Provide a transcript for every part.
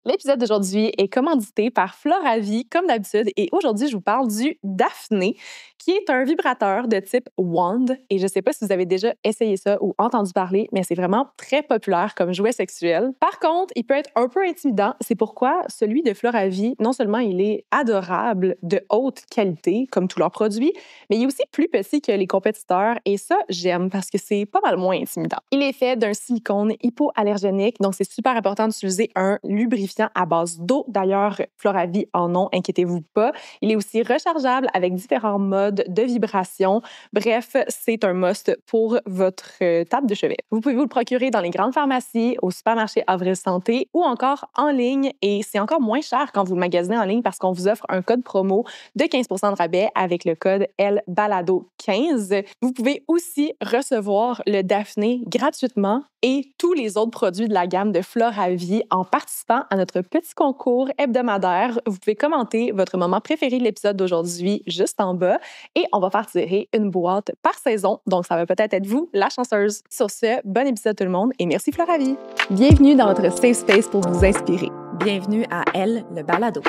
L'épisode d'aujourd'hui est commandité par Floravie, comme d'habitude, et aujourd'hui, je vous parle du Daphné, qui est un vibrateur de type wand. Et je ne sais pas si vous avez déjà essayé ça ou entendu parler, mais c'est vraiment très populaire comme jouet sexuel. Par contre, il peut être un peu intimidant. C'est pourquoi celui de Floravie, non seulement il est adorable, de haute qualité, comme tous leurs produits, mais il est aussi plus petit que les compétiteurs. Et ça, j'aime parce que c'est pas mal moins intimidant. Il est fait d'un silicone hypoallergénique, donc c'est super important d'utiliser un lubrifiant à base d'eau. D'ailleurs, Floravie en ont, inquiétez-vous pas. Il est aussi rechargeable avec différents modes de vibration. Bref, c'est un must pour votre table de chevet. Vous pouvez vous le procurer dans les grandes pharmacies, au supermarché Avril Santé ou encore en ligne. Et c'est encore moins cher quand vous le magasinez en ligne parce qu'on vous offre un code promo de 15 % de rabais avec le code LBALADO15. Vous pouvez aussi recevoir le Daphné gratuitement et tous les autres produits de la gamme de Floravie en participant à notre petit concours hebdomadaire. Vous pouvez commenter votre moment préféré de l'épisode d'aujourd'hui juste en bas et on va faire tirer une boîte par saison. Donc, ça va peut-être être vous, la chanceuse. Sur ce, bon épisode tout le monde et merci Floravie. Bienvenue dans votre safe space pour vous inspirer. Bienvenue à Elle, le balado.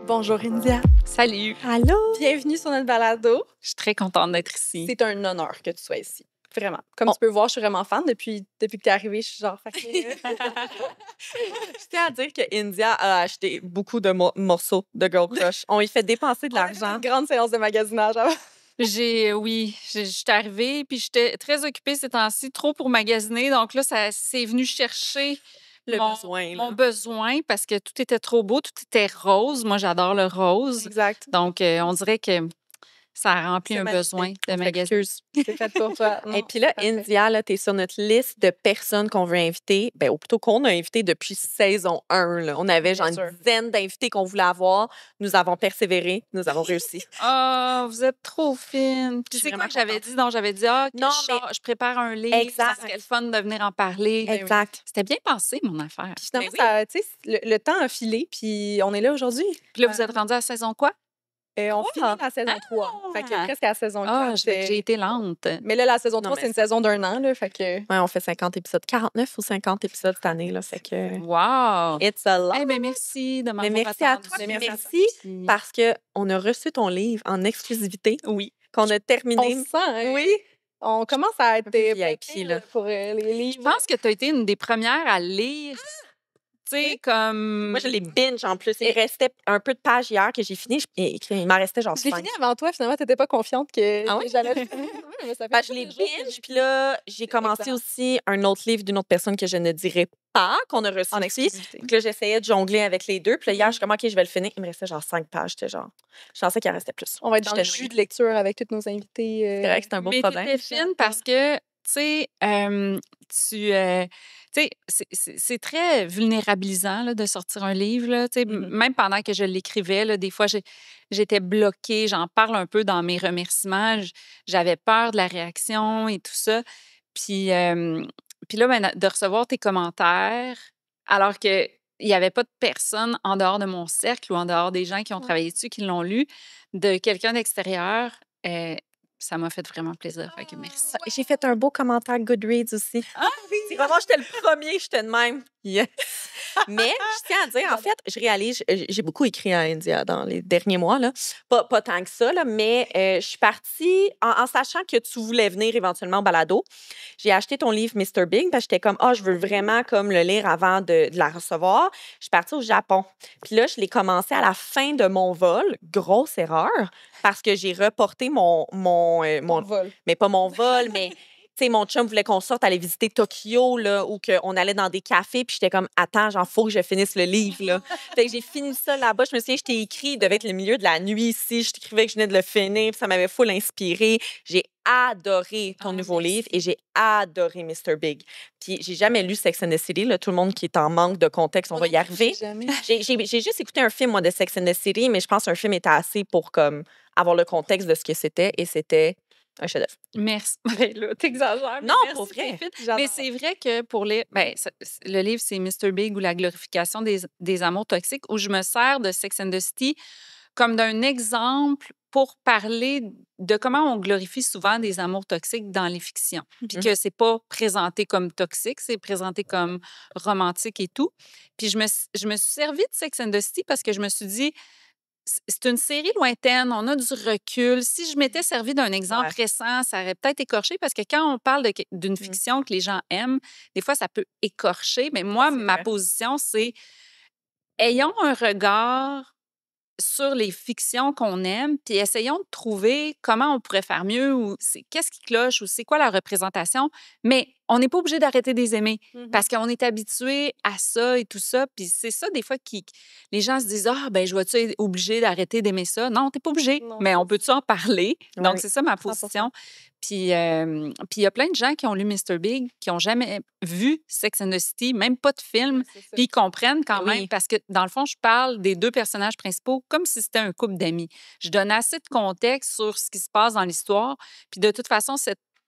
Bonjour India. Salut! Allô? Bienvenue sur notre balado. Je suis très contente d'être ici. C'est un honneur que tu sois ici. Vraiment. Comme tu peux voir, je suis vraiment fan depuis que tu es arrivée. Je suis genre... Je tiens à dire que India a acheté beaucoup de morceaux de Girl Crush. On y fait dépenser de l'argent. Une grande séance de magasinage. Oui, j'étais arrivée, puis j'étais très occupée ces temps-ci, trop pour magasiner. Donc là, ça c'est venu chercher mon besoin parce que tout était trop beau, tout était rose. Moi, j'adore le rose. Exact. Donc, on dirait que ça a rempli un besoin de magasiner. C'est fait pour toi. Et puis là, India, tu es sur notre liste de personnes qu'on veut inviter, ou plutôt qu'on a invité depuis saison 1. Là. On avait genre une dizaine d'invités qu'on voulait avoir. Nous avons persévéré, nous avons réussi. Ah, vous êtes trop fine. Puis c'est quoi que j'avais dit? Non, j'avais dit, je prépare un livre. Exact. Ça serait le fun de venir en parler. Exact. C'était bien pensé, mon affaire. Puis finalement, le temps a filé, puis on est là aujourd'hui. Puis là, vous êtes rendu à saison quoi? On finit la saison 3. Fait que presque à la saison 4. Ah, j'ai été lente. Mais là, la saison 3, c'est une saison d'1 an. Là, fait que... Ouais, on fait 50 épisodes. 49 ou 50 épisodes cette année. Là, fait que... Wow! It's a lot. Eh bien, merci de m'avoir merci à toi. Merci parce qu'on a reçu ton livre en exclusivité. Oui. Qu'on a terminé. On se sent, hein? Oui. On commence à être VIP là. Pour les livres. Je pense que tu as été une des premières à lire. Tu sais, comme... Moi, je les binge en plus. Il restait un peu de pages hier que j'ai fini. Il m'en restait genre 5. J'ai fini avant toi, finalement, tu n'étais pas confiante que j'allais le finir. Je les binge. Puis là, j'ai commencé aussi un autre livre d'une autre personne que je ne dirais pas, qu'on a reçu en aussi. exclusivité. Puis là, j'essayais de jongler avec les deux. Puis là, hier, je suis comme, OK, je vais le finir. Il me restait genre 5 pages. J'étais genre... Je pensais qu'il en restait plus. On va être dans le jus de lecture avec tous nos invités. C'est vrai que c'est un beau problème. Mais t'étais fine parce que, tu sais, c'est très vulnérabilisant là, de sortir un livre. Là, même pendant que je l'écrivais, là, des fois, j'étais bloquée. J'en parle un peu dans mes remerciements. J'avais peur de la réaction et tout ça. Puis là, de recevoir tes commentaires, alors qu'il n'y avait pas de personne en dehors de mon cercle ou en dehors des gens qui ont travaillé dessus, qui l'ont lu, de quelqu'un d'extérieur, ça m'a fait vraiment plaisir. Fait que merci. J'ai fait un beau commentaire Goodreads aussi. Ah oui! C'est vraiment, j'étais le premier, j'étais de même. Yes. Mais je tiens à dire, en fait, je réalise, j'ai beaucoup écrit à India dans les derniers mois, là. Pas tant que ça, là, mais je suis partie en sachant que tu voulais venir éventuellement au balado. J'ai acheté ton livre Mr. Big parce que j'étais comme, je veux vraiment comme le lire avant de la recevoir. Je suis partie au Japon. Puis là, je l'ai commencé à la fin de mon vol. Grosse erreur parce que j'ai reporté mon vol. Mais pas mon vol, mais... Tu sais, mon chum voulait qu'on sorte aller visiter Tokyo, là, ou qu'on allait dans des cafés, puis j'étais comme, attends, faut que je finisse le livre, là. Fait que j'ai fini ça là-bas. Je me souviens, je t'ai écrit, il devait être le milieu de la nuit ici. Je t'écrivais que je venais de le finir, puis ça m'avait full inspiré. J'ai adoré ton nouveau livre et j'ai adoré Mr. Big. Puis j'ai jamais lu Sex and the City, là. Tout le monde qui est en manque de contexte, on va y arriver. J'ai juste écouté un film, moi, de Sex and the City, mais je pense qu'un film était assez pour, comme, avoir le contexte de ce que c'était, et c'était un chef-d'œuvre. Merci. Là, t'exagères. Non, merci, pour vrai. Mais c'est vrai que pour le livre, c'est Mr. Big ou la glorification des amours toxiques, où je me sers de Sex and the City comme d'un exemple pour parler de comment on glorifie souvent des amours toxiques dans les fictions. Puis que c'est pas présenté comme toxique, c'est présenté comme romantique et tout. Puis je me suis servi de Sex and the City parce que je me suis dit, c'est une série lointaine, on a du recul. Si je m'étais servi d'un exemple récent, ça aurait peut-être écorché parce que quand on parle d'une fiction que les gens aiment, des fois, ça peut écorcher. Mais moi, ma position, c'est ayons un regard sur les fictions qu'on aime, puis essayons de trouver comment on pourrait faire mieux ou qu'est-ce qui cloche ou c'est quoi la représentation. Mais on n'est pas obligé d'arrêter de les aimer parce qu'on est habitué à ça et tout ça. Puis c'est ça, des fois, les gens se disent « Ah, ben je vais-tu être obligé d'arrêter d'aimer ça? » Non, t'es pas obligé, mais on peut-tu en parler? Donc, c'est ça ma position. Puis il y a plein de gens qui ont lu Mr. Big, qui n'ont jamais vu Sex and the City, même pas de film, puis ils comprennent quand même parce que, dans le fond, je parle des deux personnages principaux comme si c'était un couple d'amis. Je donne assez de contexte sur ce qui se passe dans l'histoire, puis de toute façon,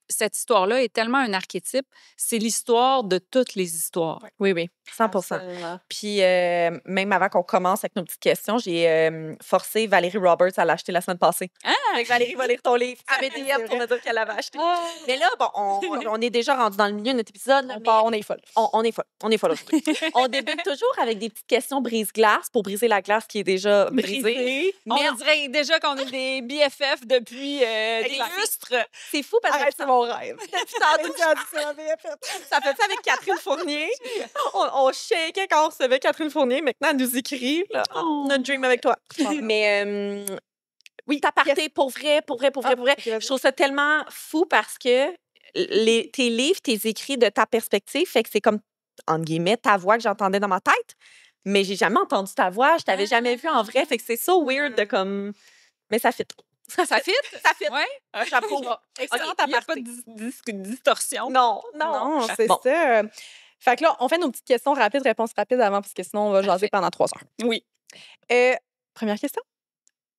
cette histoire-là est tellement un archétype. C'est l'histoire de toutes les histoires. Oui, 100%. Absolument. Puis, même avant qu'on commence avec nos petites questions, j'ai forcé Valérie Roberts à l'acheter la semaine passée. Fait que Valérie va lire ton livre. Elle m'a DM pour me dire qu'elle l'avait acheté. Mais là, bon, on est déjà rendu dans le milieu de notre épisode. On est folle. On est folle. On est folle aujourd'hui. On débute toujours avec des petites questions brise-glace pour briser la glace qui est déjà brisée. On dirait déjà qu'on est des BFF depuis des lustres. C'est fou parce que c'est mon rêve. ça fait ça avec Catherine Fournier. On shakeait quand on recevait Catherine Fournier. Maintenant, elle nous écrit là, notre dream avec toi. Mais oui, t'aparté pour vrai. Je trouve ça tellement fou parce que tes livres, tes écrits de ta perspective, fait que c'est comme, entre guillemets, ta voix que j'entendais dans ma tête, mais j'ai jamais entendu ta voix, je t'avais jamais vu en vrai, fait que c'est so weird de comme... Mais ça fit. Ça fit? Ça fit. Oui. J'approuve. Excellent, il n'y a pas de distorsion. Non, c'est ça. Fait que là, on fait nos petites questions rapides, réponses rapides avant, parce que sinon, on va jaser pendant 3 heures. Oui. Première question.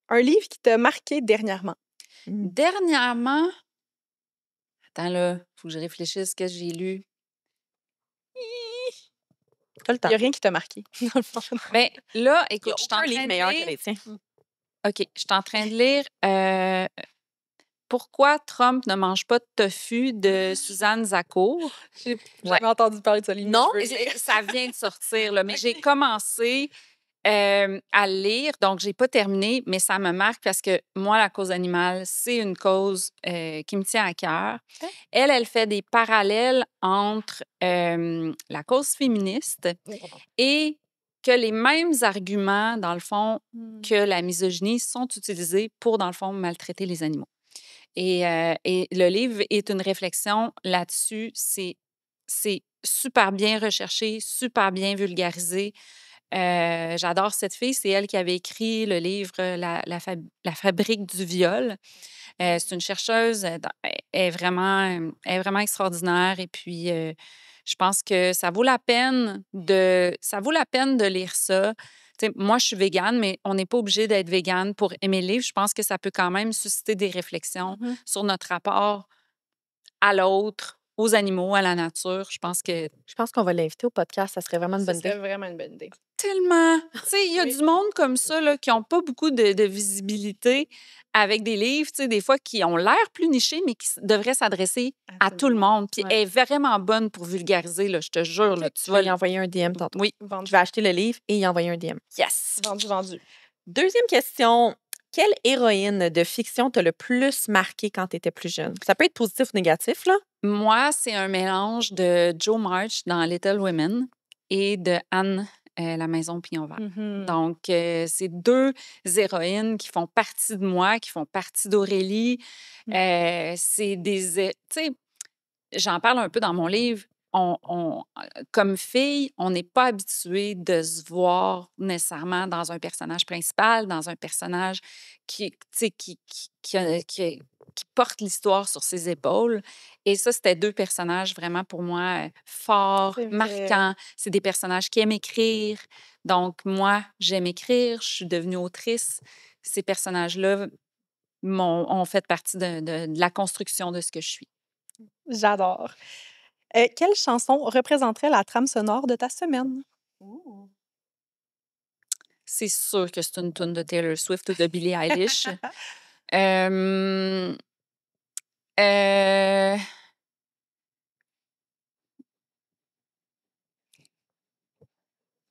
Un livre qui t'a marqué dernièrement? Dernièrement, attends là, il faut que je réfléchisse ce que j'ai lu. T'as le temps. Il n'y a rien qui t'a marqué. Bien, là, écoute, je suis en un livre train de meilleur que lire... les tiens. OK, je suis en train de lire Pourquoi Trump ne mange pas de tofu de Suzanne Zakour. J'ai jamais entendu parler de ce livre. Non, ça vient de sortir, là, mais j'ai commencé à le lire, donc j'ai pas terminé, mais ça me marque parce que moi, la cause animale, c'est une cause qui me tient à cœur. Elle fait des parallèles entre la cause féministe et que les mêmes arguments, dans le fond, que la misogynie sont utilisés pour, dans le fond, maltraiter les animaux. Et le livre est une réflexion là-dessus. C'est super bien recherché, super bien vulgarisé. J'adore cette fille. C'est elle qui avait écrit le livre La fabrique du viol. C'est une chercheuse. Elle est vraiment extraordinaire. Et puis, je pense que ça vaut la peine de lire ça. T'sais, moi, je suis végane, mais on n'est pas obligé d'être végane pour aimer le livre. Je pense que ça peut quand même susciter des réflexions sur notre rapport à l'autre, aux animaux, à la nature. Je pense qu'on va l'inviter au podcast. Ça serait vraiment une bonne idée. C'est vraiment une bonne idée. Tellement. Tu sais, il y a du monde comme ça là, qui n'ont pas beaucoup de visibilité avec des livres, tu sais, des fois qui ont l'air plus nichés, mais qui devraient s'adresser à tout le monde. Puis elle est vraiment bonne pour vulgariser, là, je te jure. Là, tu vas lui envoyer un DM tantôt. Oui. Je vais acheter le livre et y envoyer un DM. Yes. Vendu. Deuxième question. Quelle héroïne de fiction t'a le plus marqué quand tu étais plus jeune? Ça peut être positif ou négatif, là? Moi, c'est un mélange de Jo March dans Little Women et de Anne, La Maison Pignon Vert. Donc, c'est deux héroïnes qui font partie de moi, qui font partie d'Aurélie. C'est des... Tu sais, j'en parle un peu dans mon livre. Comme fille, on n'est pas habitué de se voir nécessairement dans un personnage principal, dans un personnage qui porte l'histoire sur ses épaules. Et ça, c'était deux personnages vraiment pour moi forts, marquants. C'est des personnages qui aiment écrire. Donc, moi, j'aime écrire. Je suis devenue autrice. Ces personnages-là ont fait partie de la construction de ce que je suis. J'adore. Quelle chanson représenterait la trame sonore de ta semaine? c'est sûr que c'est une tune de Taylor Swift ou de Billie Eilish. Euh, euh,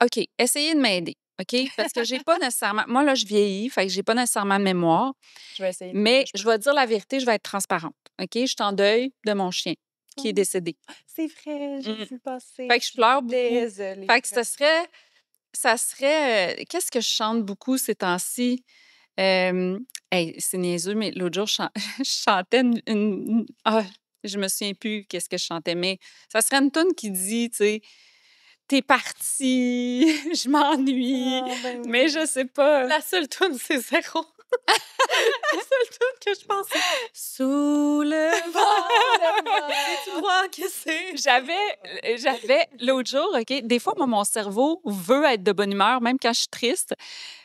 OK, essayez de m'aider, OK? Parce que j'ai pas nécessairement... Moi, là, je vieillis, fait que j'ai pas nécessairement de mémoire. Je vais essayer. Mais je vais dire la vérité, je vais être transparente, OK? Je suis en deuil de mon chien qui est décédé. C'est vrai, j'ai Mm. vu passer. Fait que je pleure beaucoup. Désolée. Fait que ça serait... qu'est-ce que je chante beaucoup ces temps-ci? Hey, c'est niaiseux, mais l'autre jour, je chantais je me souviens plus qu'est-ce que je chantais, mais ça serait une tune qui dit, tu sais, t'es parti, je m'ennuie, Ah, ben oui. mais je sais pas. La seule tune, c'est zéro. La seule tune que je pense, c'est Sous le vent, tu crois que c'est... J'avais l'autre jour, OK, des fois, moi, mon cerveau veut être de bonne humeur, même quand je suis triste.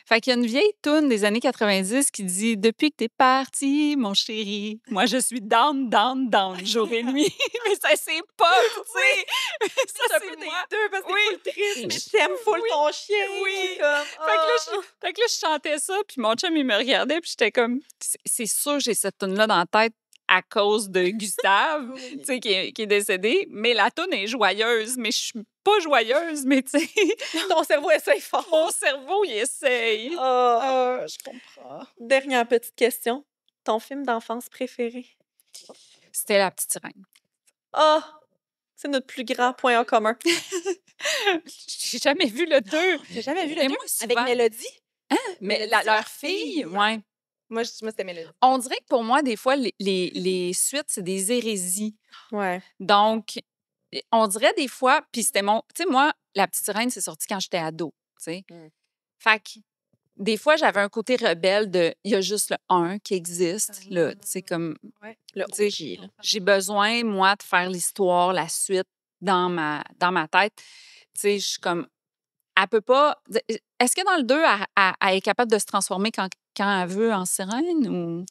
Fait qu'il y a une vieille toune des années 90 qui dit « Depuis que t'es parti, mon chéri, moi, je suis down, down, down, jour et nuit. » Mais ça, c'est pas, tu sais. Ça, C'est un c'est peu des moi. deux parce que Oui. c'est full triste, mais je t'aime full ton chien. Oui. Comme, Fait que là, je chantais ça, puis mon chum, il me regardait, puis j'étais comme... C'est sûr, j'ai cette toune-là dans la tête à cause de Gustave, tu sais, qui est décédé. Mais la toune est joyeuse, mais je suis pas joyeuse, mais tu sais, ton cerveau essaye fort. mon cerveau, il essaye. Je comprends. Dernière petite question. Ton film d'enfance préféré? C'était La Petite Sirène. C'est notre plus grand point en commun. J'ai jamais vu le 2. J'ai jamais vu le Mais deux moi, avec souvent- Mélodie. Mais Mélodie, c'est leur la fille, fille. ouais. Moi, c'était Mélodie. On dirait que pour moi, des fois, les suites, c'est des hérésies. Ouais. Donc, on dirait des fois, puis c'était mon... Tu sais, moi, La Petite Sirène, c'est sorti quand j'étais ado, tu sais. Fait que des fois, j'avais un côté rebelle de... Il y a juste le 1 qui existe, là, tu sais, comme... Ouais. Le Tu sais, OG, là. j'ai besoin, moi, de faire l'histoire, la suite dans ma tête. Tu sais, je suis comme... Elle peut pas... Est-ce que dans le 2, elle est capable de se transformer quand elle veut en sirène ou...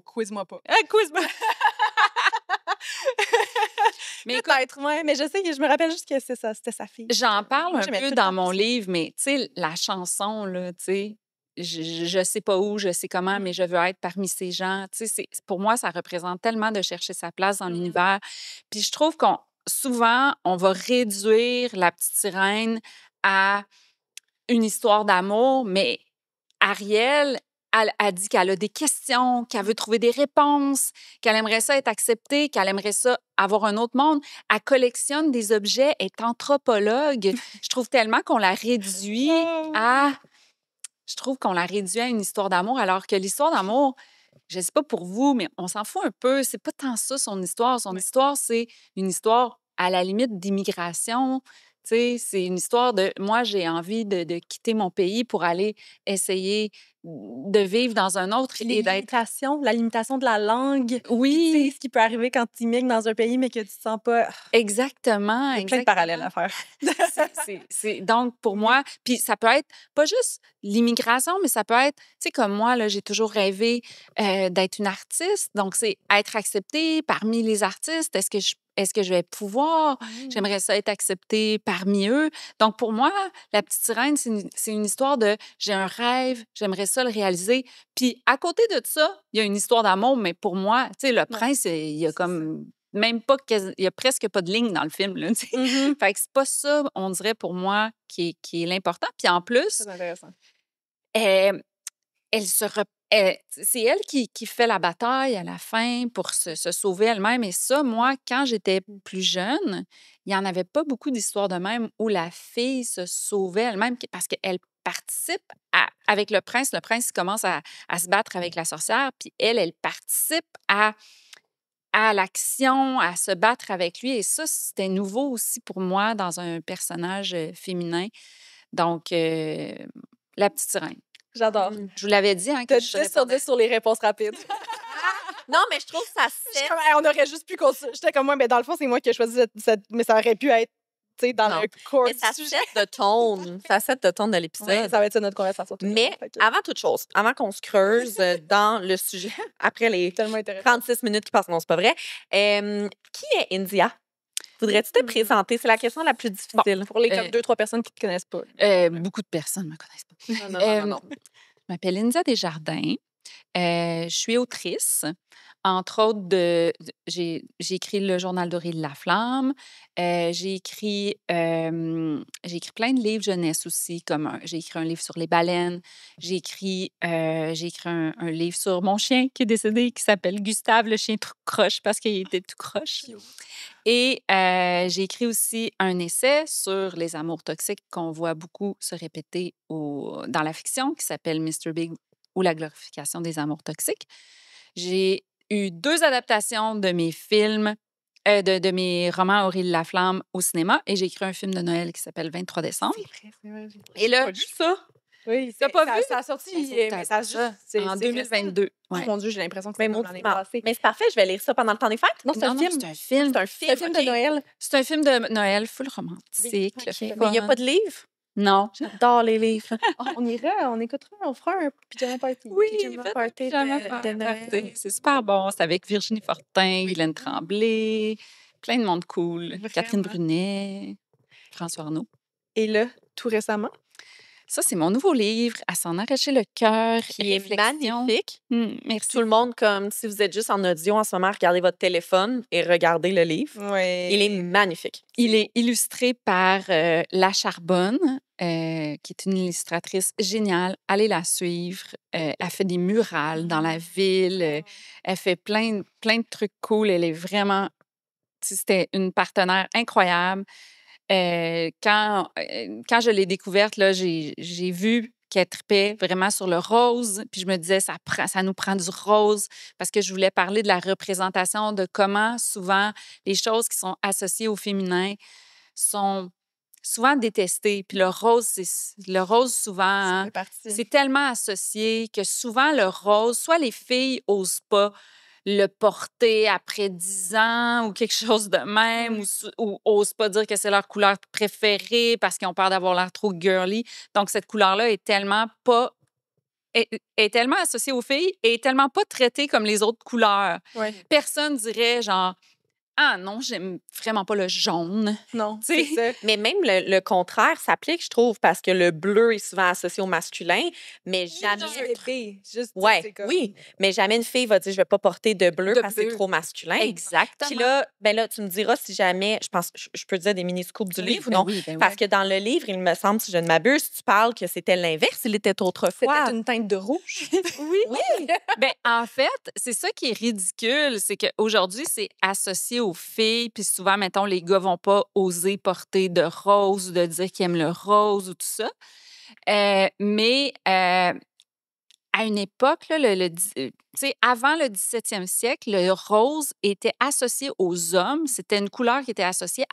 Quiz-moi pas. Ah, quiz-moi! Mais écoute, Peut-être, ouais, mais je sais que je me rappelle juste que c'est ça, c'était sa fille. j'en parle Moi, un j'aimais tout peu le dans temps mon ça. livre, mais tu sais, la chanson, là, tu sais, je sais pas où, je sais comment, mais je veux être parmi ces gens. Tu sais, pour moi, ça représente tellement de chercher sa place dans l'univers. Puis je trouve souvent, on va réduire La Petite Sirène à une histoire d'amour, mais Ariel, elle dit qu'elle a des questions, qu'elle veut trouver des réponses, qu'elle aimerait ça être acceptée, qu'elle aimerait ça avoir un autre monde. Elle collectionne des objets, elle est anthropologue. Je trouve tellement qu'on la réduit à... Je trouve qu'on la réduit à une histoire d'amour, alors que l'histoire d'amour, je sais pas pour vous, mais on s'en fout un peu. C'est pas tant ça, son histoire. Son histoire, c'est une histoire à la limite d'immigration. Tu sais, c'est une histoire de moi, j'ai envie de quitter mon pays pour aller essayer de vivre dans un autre et d'être. La limitation de la langue. Puis, tu sais, Oui, ce qui peut arriver quand tu immigres dans un pays, mais que tu te sens pas. exactement. Il y a plein de parallèles à faire. Donc, pour moi, puis ça peut être pas juste l'immigration, mais ça peut être, tu sais, comme moi, là, j'ai toujours rêvé d'être une artiste. Donc, c'est être acceptée parmi les artistes. Est-ce que je vais pouvoir? J'aimerais ça être acceptée parmi eux. Donc, pour moi, La Petite Sirène, c'est une histoire de j'ai un rêve, j'aimerais ça le réaliser. Puis, à côté de ça, il y a une histoire d'amour, mais pour moi, tu sais, le prince, il y a comme même pas, il y a presque pas de ligne dans le film, là, tu sais. Fait que c'est pas ça, on dirait, pour moi, qui est l'important. Puis en plus, C'est intéressant. elle c'est elle qui fait la bataille à la fin pour se sauver elle-même. Et ça, moi, quand j'étais plus jeune, il n'y en avait pas beaucoup d'histoires de même où la fille se sauvait elle-même parce qu'elle participe avec le prince. Le prince commence à se battre avec la sorcière, puis elle participe à l'action, à se battre avec lui. Et ça, c'était nouveau aussi pour moi dans un personnage féminin. Donc, La Petite Sirène. J'adore. Je vous l'avais dit, hein, que T'as je 10 serais sur 10 sur les réponses rapides. Non, mais je trouve que ça J'étais set. comme, hey, on aurait juste pu continuer. J'étais comme moi, mais dans le fond, c'est moi qui ai choisi mais ça aurait pu être, tu sais, dans Non. le cours Mais du ça sujet. set de tone. Ça set de tone de l'épisode. Ouais, ça va être ça notre conversation. Mais Fait que, avant toute chose, avant qu'on se creuse dans le sujet, après les tellement intéressant. 36 minutes qui passent, non, c'est pas vrai, qui est India? Voudrais-tu te présenter? C'est la question la plus difficile. Pour les comme 2-3 personnes qui te connaissent pas. Beaucoup de personnes ne me connaissent pas. Non. Je m'appelle Linda Desjardins. Je suis autrice. Entre autres, j'ai écrit le Journal doré de la flamme. J'ai écrit plein de livres jeunesse aussi, comme j'ai écrit un livre sur les baleines. J'ai écrit un livre sur mon chien qui est décédé, qui s'appelle Gustave, le chien tout croche, parce qu'il était tout croche. Et j'ai écrit aussi un essai sur les amours toxiques qu'on voit beaucoup se répéter dans la fiction, qui s'appelle Mr. Big ou la glorification des amours toxiques. J'ai eu 2 adaptations de mes films, de mes romans Aurélie Laflamme au cinéma, et j'ai écrit un film de Noël qui s'appelle 23 décembre. C'est vrai. Et là, Pas vu ça. Oui, T'as pas vu? Ça a sorti mais ça a juste en 2022. Oh Ouais. mon Dieu, j'ai l'impression que c'est Mais comme l'année passée. c'est parfait, je vais lire ça pendant le temps des fêtes. Non, c'est un film. C'est un film. C'est un film de Noël. C'est un film de Noël full romantique. Ok. le fun. Mais il n'y a pas de livre? Non. J'adore les livres. On ira, on écoutera, on fera un pyjama party. Pyjama party de Noël. C'est super bon. C'est avec Virginie Fortin, Guylaine Tremblay, plein de monde cool. Vraiment. Catherine Brunet, François Arnaud. Et là, tout récemment, Ça, c'est mon nouveau livre, À s'en arracher le cœur. Qui est Réflexion. magnifique. Merci. Tout le monde, comme si vous êtes juste en audio en ce moment, regardez votre téléphone et regardez le livre. Il est magnifique. Il est illustré par La Charbonne, qui est une illustratrice géniale. Allez la suivre. Elle fait des murales dans la ville. Elle fait plein de trucs cool. Elle est vraiment... C'était une partenaire incroyable. Quand je l'ai découverte, là, j'ai vu qu'elle tripait vraiment sur le rose. Puis je me disais, ça nous prend du rose, parce que je voulais parler de la représentation, de comment souvent les choses qui sont associées au féminin sont souvent détestées. Puis le rose, souvent, hein, fait partie. c'est tellement associé que souvent le rose, soit les filles n'osent pas le porter après 10 ans ou quelque chose de même, ou osent pas dire que c'est leur couleur préférée parce qu'ils ont peur d'avoir l'air trop girly. Donc, cette couleur-là est tellement pas... est tellement associée aux filles et est tellement pas traitée comme les autres couleurs. Ouais. Personne dirait genre... Ah non, j'aime vraiment pas le jaune. Non, Tu sais, c'est ça. Mais même le contraire s'applique, je trouve, parce que le bleu est souvent associé au masculin, mais jamais... Juste, Ouais, c'est comme- oui, mais jamais une fille va dire je vais pas porter de bleu De parce que c'est bleu. trop masculin. Exactement. Puis là, tu me diras si jamais, je pense, je peux te dire des mini-scoops du livre ou ben non? oui, ben Parce oui. que dans le livre, il me semble, si je ne m'abuse, tu parles que c'était l'inverse, il était autrefois. C'était une teinte de rouge. Oui. Ben, en fait, c'est ça qui est ridicule, c'est qu'aujourd'hui, c'est associé aux filles, puis souvent, mettons, les gars vont pas oser porter de rose ou de dire qu'ils aiment le rose ou tout ça. Mais à une époque, là, tu sais, avant le 17e siècle, le rose était associé aux hommes. C'était une couleur qui était associée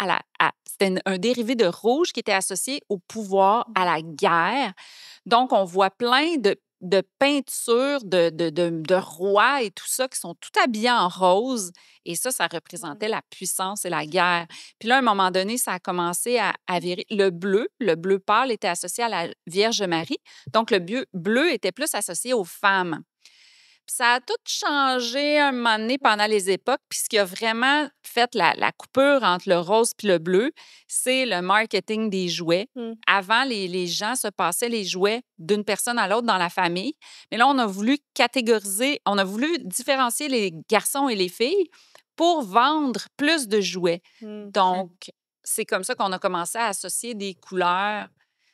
c'était un dérivé de rouge qui était associé au pouvoir, à la guerre. Donc, on voit plein de peintures de rois et tout ça qui sont tout habillés en rose. Et ça représentait la puissance et la guerre. Puis là, à un moment donné, ça a commencé à virer. Le bleu pâle était associé à la Vierge Marie. Donc, le bleu était plus associé aux femmes. Puis ça a tout changé un moment donné pendant les époques. Puis ce qui a vraiment fait la coupure entre le rose et le bleu, c'est le marketing des jouets. Avant, les gens se passaient les jouets d'une personne à l'autre dans la famille. Mais là, on a voulu différencier les garçons et les filles pour vendre plus de jouets. Donc, c'est comme ça qu'on a commencé à associer des couleurs.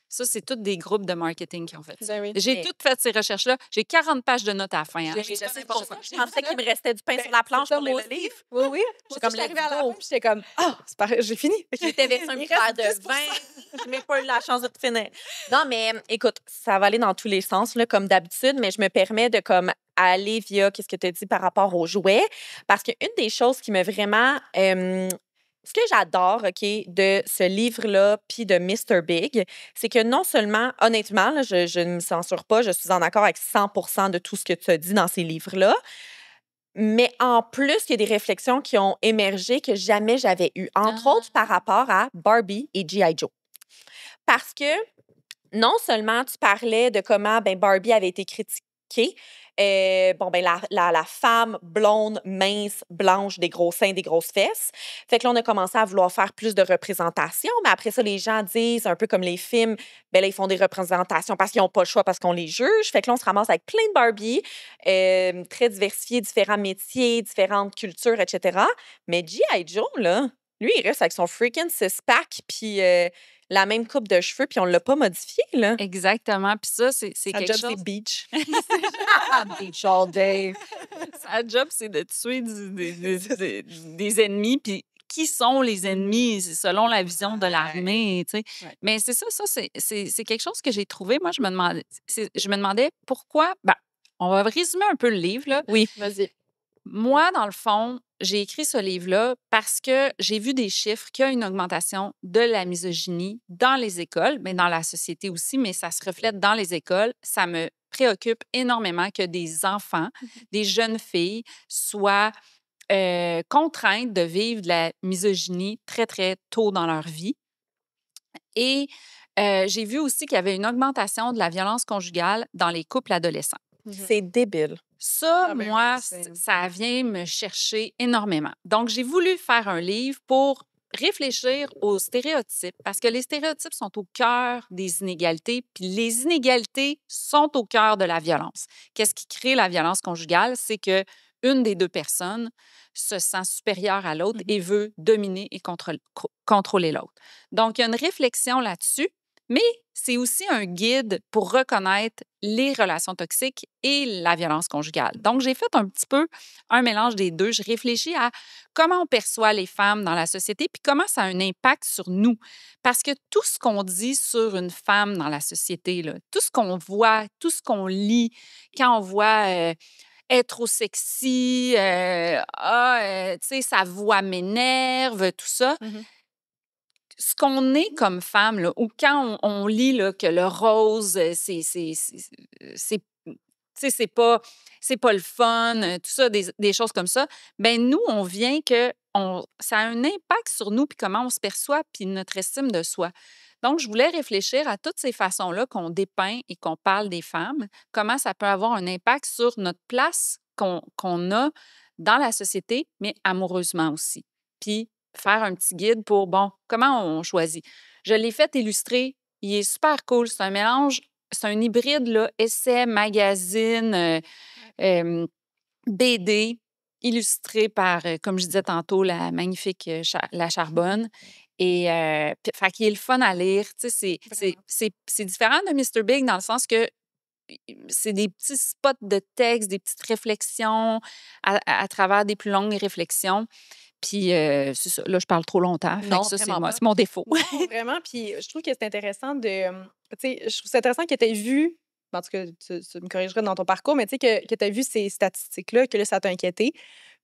Ça, c'est tous des groupes de marketing qui ont fait ça. Ben oui. J'ai toutes fait ces recherches-là. J'ai 40 pages de notes à la fin. Hein. Je sais pour ça. Je pensais qu'il me restait du pain sur la planche ça, pour moi le aussi. livre. Oui, oui. C'est Comme comme j'étais le arrivée à la vidéo. fin, puis j'étais comme, c'est pareil, j'ai fini. J'étais versé un Il petit verre reste de vin. Je n'ai pas eu la chance de te finir. Non, mais écoute, ça va aller dans tous les sens, là, comme d'habitude, mais je me permets de comme aller via qu'est-ce que tu as dit par rapport aux jouets. Parce qu'une des choses qui m'a vraiment... ce que j'adore, OK, de ce livre-là, puis de Mr. Big, c'est que non seulement, honnêtement, là, je ne me censure pas, je suis en accord avec 100% de tout ce que tu as dit dans ces livres-là, mais en plus, il y a des réflexions qui ont émergé que jamais j'avais eues, entre autres par rapport à Barbie et G.I. Joe. Parce que non seulement tu parlais de comment Barbie avait été critiquée, Bon, ben la femme blonde, mince, blanche, des gros seins, des grosses fesses. Fait que là, on a commencé à vouloir faire plus de représentations, mais après ça, les gens disent, un peu comme les films, ben là, ils font des représentations parce qu'ils n'ont pas le choix, parce qu'on les juge. Fait que là, on se ramasse avec plein de Barbie, très diversifiés, différents métiers, différentes cultures, etc. Mais G.I. Joe, là, lui, il reste avec son freaking six-pack, puis la même coupe de cheveux, puis on l'a pas modifié, là. Exactement. Puis ça, c'est Sa quelque job, chose. c'est beach. Beach all day. Sa job, c'est de tuer des ennemis. Puis qui sont les ennemis? C'est selon la vision de l'armée, tu sais. Ouais. Mais c'est ça, c'est quelque chose que j'ai trouvé. Moi, je me demandais pourquoi. Ben, on va résumer un peu le livre, là. Oui. Vas-y. Moi, dans le fond, j'ai écrit ce livre-là parce que j'ai vu des chiffres qu'il y a une augmentation de la misogynie dans les écoles, mais dans la société aussi, mais ça se reflète dans les écoles. Ça me préoccupe énormément que des enfants, des jeunes filles soient contraintes de vivre de la misogynie très, très tôt dans leur vie. Et j'ai vu aussi qu'il y avait une augmentation de la violence conjugale dans les couples adolescents. C'est débile. Ça, Ah ben moi, oui, c'est- ça vient me chercher énormément. Donc, j'ai voulu faire un livre pour réfléchir aux stéréotypes, parce que les stéréotypes sont au cœur des inégalités, puis les inégalités sont au cœur de la violence. Qu'est-ce qui crée la violence conjugale? C'est que une des deux personnes se sent supérieure à l'autre et veut dominer et contrôler l'autre. Donc, il y a une réflexion là-dessus, mais c'est aussi un guide pour reconnaître les relations toxiques et la violence conjugale. Donc, j'ai fait un petit peu un mélange des deux. Je réfléchis à comment on perçoit les femmes dans la société, puis comment ça a un impact sur nous. Parce que tout ce qu'on dit sur une femme dans la société, là, tout ce qu'on voit, tout ce qu'on lit, quand on voit être trop sexy, tu sais, sa voix m'énerve, tout ça, ce qu'on est comme femme, là, ou quand on lit là, que le rose, tu sais, c'est pas le fun, tout ça, des choses comme ça, ben nous, on vient que ça a un impact sur nous, puis comment on se perçoit, puis notre estime de soi. Donc, je voulais réfléchir à toutes ces façons-là qu'on dépeint et qu'on parle des femmes, comment ça peut avoir un impact sur notre place qu'on a dans la société, mais amoureusement aussi. Puis, faire un petit guide pour, bon, comment on choisit. Je l'ai fait illustrer. Il est super cool. C'est un mélange, c'est un hybride, là, essai, magazine, BD, illustré par, comme je disais tantôt, la magnifique La Charbonne. Et fait qu'il est le fun à lire. Tu sais, c'est différent de Mr. Big dans le sens que c'est des petits spots de texte, des petites réflexions à travers des plus longues réflexions. Puis, c'est ça. Là, je parle trop longtemps. Fait Non, que ça, vraiment pas. c'est mon défaut. Non, vraiment. Puis je trouve que c'est intéressant de. Tu sais, je trouve c'est intéressant que tu aies vu. En tout cas, tu me corrigeras dans ton parcours, mais tu sais, que tu as vu ces statistiques-là, que là, ça t'a inquiété.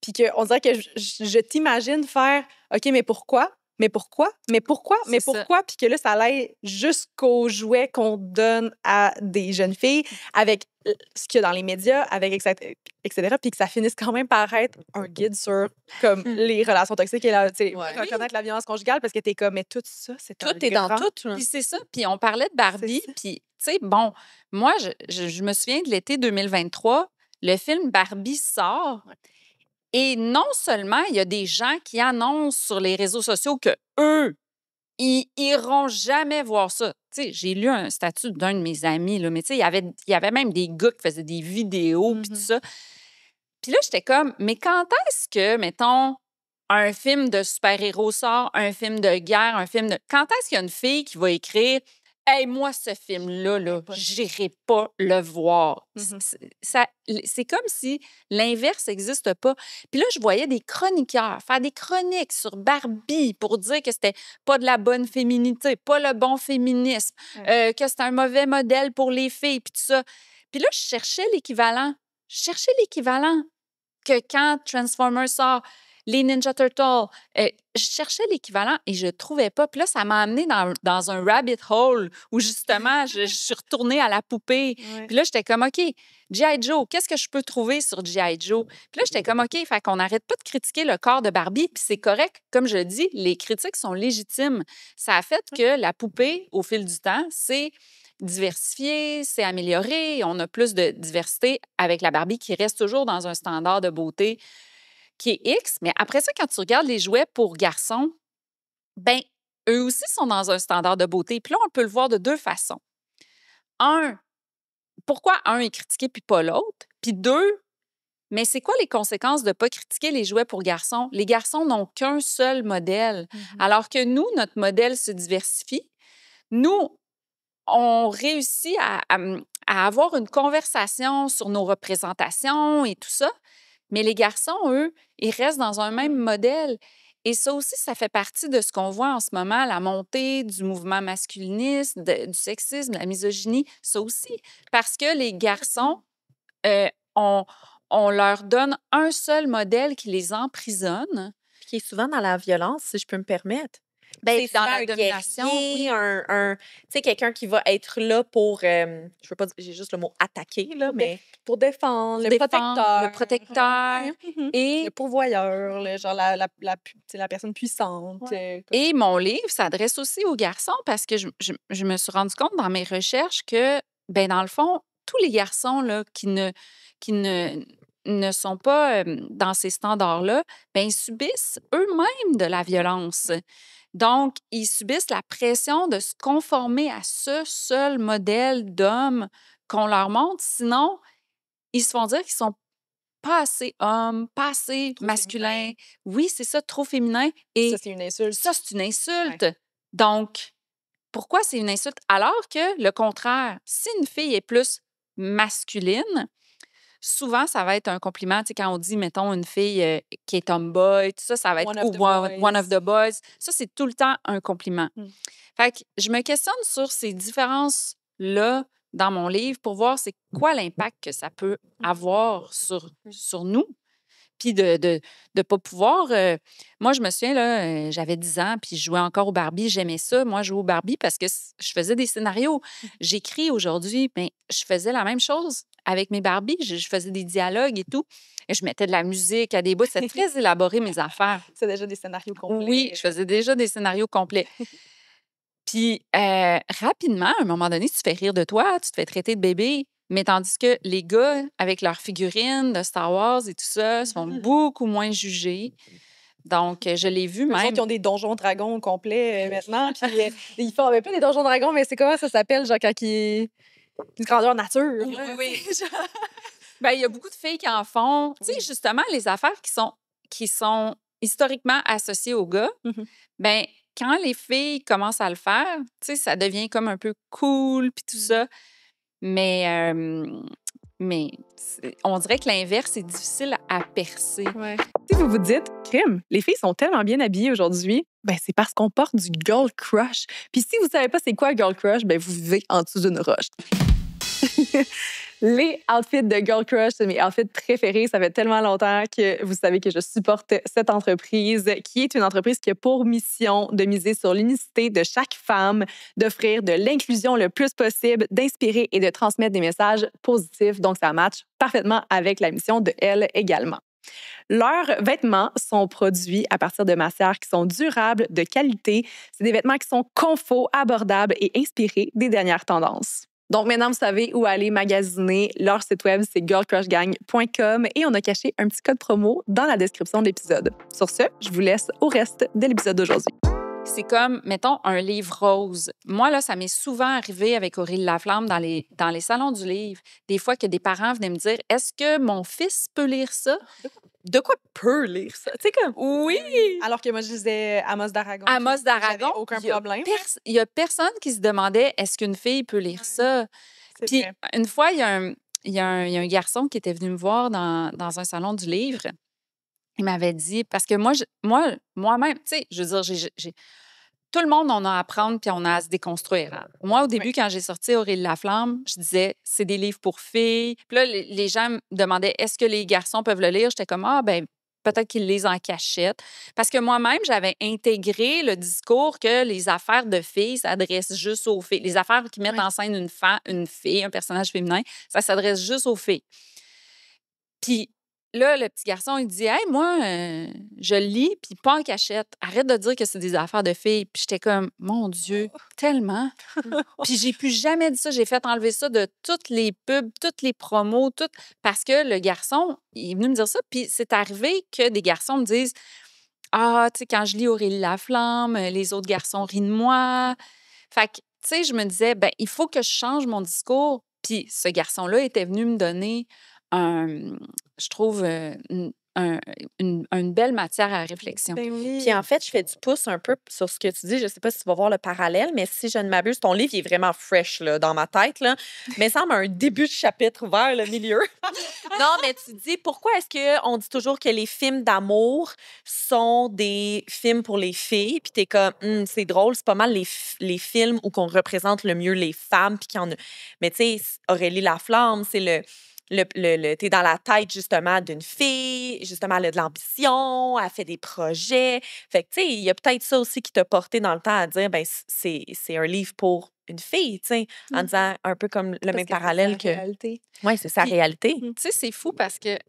Puis qu'on dirait que je t'imagine faire OK, mais pourquoi? Mais pourquoi? Mais pourquoi? Mais C'est ça. pourquoi? Puis que là, ça aille jusqu'aux jouets qu'on donne à des jeunes filles avec ce qu'il y a dans les médias, avec etc. Puis que ça finisse quand même par être un guide sur comme les relations toxiques et tu sais, Ouais. reconnaître la violence conjugale parce que t'es comme, mais tout ça, c'est un Tout est dans grand- tout, là. Puis c'est ça. Puis on parlait de Barbie. ça. Puis, tu sais, bon, moi, je me souviens de l'été 2023, le film Barbie sort. Et non seulement il y a des gens qui annoncent sur les réseaux sociaux que eux, ils iront jamais voir ça. Tu sais, j'ai lu un statut d'un de mes amis, là, mais tu sais, il y avait même des gars qui faisaient des vidéos, puis tout ça. Puis là, j'étais comme, mais quand est-ce que, mettons, un film de super-héros sort, un film de guerre, un film de... Quand est-ce qu'il y a une fille qui va écrire « Hey, moi, ce film-là, là, j'irai pas le voir. C'est comme si l'inverse n'existe pas. Puis là, je voyais des chroniqueurs faire des chroniques sur Barbie pour dire que c'était pas de la bonne féminité, pas le bon féminisme, que c'était un mauvais modèle pour les filles, puis tout ça. Puis là, je cherchais l'équivalent. Je cherchais l'équivalent que quand Transformers sort, les Ninja Turtles, je cherchais l'équivalent et je ne trouvais pas. Puis là, ça m'a amené dans un rabbit hole où justement, je suis retournée à la poupée. Ouais. Puis là, j'étais comme, OK, G.I. Joe, qu'est-ce que je peux trouver sur G.I. Joe? Puis là, j'étais comme, OK, fait qu'on n'arrête pas de critiquer le corps de Barbie, puis c'est correct. Comme je le dis, les critiques sont légitimes. Ça a fait que la poupée, au fil du temps, c'est diversifié, c'est amélioré, on a plus de diversité avec la Barbie qui reste toujours dans un standard de beauté qui est X. Mais après ça, quand tu regardes les jouets pour garçons, ben eux aussi sont dans un standard de beauté. Puis là, on peut le voir de deux façons. Pourquoi un est critiqué puis pas l'autre? Puis deux, mais c'est quoi les conséquences de ne pas critiquer les jouets pour garçons? Les garçons n'ont qu'un seul modèle, alors que nous, notre modèle se diversifie. Nous, on réussit à avoir une conversation sur nos représentations et tout ça, mais les garçons, eux, ils restent dans un même modèle. Et ça aussi, ça fait partie de ce qu'on voit en ce moment, la montée du mouvement masculiniste, du sexisme, de la misogynie, ça aussi. Parce que les garçons, on leur donne un seul modèle qui les emprisonne. Qui est souvent dans la violence, si je peux me permettre. Ben, C'est dans souvent la un domination, guerrier, tu sais, quelqu'un qui va être là pour, je veux pas dire, j'ai juste le mot attaquer, là, mais Pour défendre, le le protecteur. protecteur. Et Le pourvoyeur, genre la personne puissante. Et mon livre s'adresse aussi aux garçons parce que je me suis rendu compte dans mes recherches que, ben dans le fond, tous les garçons là, qui ne sont pas dans ces standards-là, ben ils subissent eux-mêmes de la violence. Donc, ils subissent la pression de se conformer à ce seul modèle d'homme qu'on leur montre. Sinon, ils se font dire qu'ils sont pas assez hommes, pas assez Trop masculins. féminin. Oui, c'est ça, trop féminin. Et Ça, c'est une insulte. ça, c'est une insulte. Donc, pourquoi c'est une insulte? Alors que le contraire, si une fille est plus masculine, souvent, ça va être un compliment. Tu sais, quand on dit, mettons, une fille qui est tomboy, tout ça, ça va être one of the boys. Ça, c'est tout le temps un compliment. Fait que je me questionne sur ces différences-là dans mon livre pour voir c'est quoi l'impact que ça peut avoir sur nous. Puis de pas pouvoir... moi, je me souviens, là, j'avais 10 ans, puis je jouais encore au Barbie. J'aimais ça, moi, jouer au Barbie parce que je faisais des scénarios. J'écris aujourd'hui, mais je faisais la même chose avec mes Barbies. Je faisais des dialogues et tout. Et je mettais de la musique à des bouts. C'était très élaboré, mes affaires. C'est déjà des scénarios complets. Oui, je faisais déjà des scénarios complets. Puis, rapidement, à un moment donné, tu te fais rire de toi, tu te fais traiter de bébé. Mais tandis que les gars, avec leurs figurines de Star Wars et tout ça, sont beaucoup moins jugés. Donc, je l'ai vu Eux même. autres, ils ont des donjons dragons complets maintenant. Puis ils font pas des donjons dragons, mais c'est comment ça s'appelle, genre quand ils... Une grandeur nature. Oui. Ben, il y a beaucoup de filles qui en font. Tu sais, justement, les affaires qui sont historiquement associées aux gars, ben quand les filles commencent à le faire, tu sais, ça devient comme un peu cool, puis tout ça. Mais on dirait que l'inverse est difficile à percer. Ouais. Si vous vous dites, crime, les filles sont tellement bien habillées aujourd'hui, ben c'est parce qu'on porte du girl crush. Puis si vous savez pas c'est quoi girl crush, ben vous vivez en dessous d'une roche. Les outfits de Girl Crush, c'est mes outfits préférés. Ça fait tellement longtemps que vous savez que je supporte cette entreprise, qui est une entreprise qui a pour mission de miser sur l'unicité de chaque femme, d'offrir de l'inclusion le plus possible, d'inspirer et de transmettre des messages positifs. Donc, ça matche parfaitement avec la mission de elle également. Leurs vêtements sont produits à partir de matières qui sont durables, de qualité. C'est des vêtements qui sont confort, abordables et inspirés des dernières tendances. Donc maintenant, vous savez où aller magasiner. Leur site web, c'est girlcrushgang.com et on a caché un petit code promo dans la description de l'épisode. Sur ce, je vous laisse au reste de l'épisode d'aujourd'hui. C'est comme, mettons, un livre rose. Moi, là, ça m'est souvent arrivé avec Aurélie Laflamme dans les salons du livre. Des fois que des parents venaient me dire, est-ce que mon fils peut lire ça? De quoi peut lire ça? Tu sais comme... Oui! Alors que moi, je disais Amos d'Aragon. Amos d'Aragon. Aucun problème. Il y a personne qui se demandait, est-ce qu'une fille peut lire ça? Puis une fois, il y a un garçon qui était venu me voir dans un salon du livre. Il m'avait dit, parce que moi-même, tu sais, je veux dire, tout le monde, on a à apprendre puis on a à se déconstruire. Hein. Moi, au début, quand j'ai sorti Aurélie Laflamme, je disais, c'est des livres pour filles. Puis là, les gens me demandaient, est-ce que les garçons peuvent le lire? J'étais comme, ben peut-être qu'ils lisent en cachette. Parce que moi-même, j'avais intégré le discours que les affaires de filles s'adressent juste aux filles. Les affaires qui mettent en scène une fille, un personnage féminin, ça s'adresse juste aux filles. Puis, là, le petit garçon, il dit « Hey, moi, je lis, puis pas en cachette. Arrête de dire que c'est des affaires de filles. » Puis j'étais comme « Mon Dieu, tellement! » Puis j'ai plus jamais dit ça. J'ai fait enlever ça de toutes les pubs, toutes les promos, tout, parce que le garçon, il est venu me dire ça. Puis c'est arrivé que des garçons me disent « Ah, tu sais, quand je lis Aurélie Laflamme, les autres garçons rient de moi. » Fait que, tu sais, je me disais, ben il faut que je change mon discours. Puis ce garçon-là était venu me donner je trouve, une belle matière à réflexion. Ben oui. Puis en fait, je fais du pouce un peu sur ce que tu dis. Je sais pas si tu vas voir le parallèle, mais si je ne m'abuse, ton livre il est vraiment fresh là, dans ma tête. Là. Mais il semble un début de chapitre vers le milieu. Non, mais tu dis, pourquoi est-ce qu'on dit toujours que les films d'amour sont des films pour les filles? Puis t'es comme, c'est drôle, c'est pas mal les films où qu'on représente le mieux les femmes. Puis qu'il y en a... Mais tu sais, Aurélie Laflamme, c'est t'es dans la tête, justement, d'une fille. Justement, elle a de l'ambition, elle fait des projets. Fait que, tu sais, il y a peut-être ça aussi qui t'a porté dans le temps à dire, ben c'est un livre pour une fille, tu sais, en disant un peu comme le même parallèle que... réalité. Oui, c'est sa Puis, réalité. Tu sais, c'est fou parce que, tu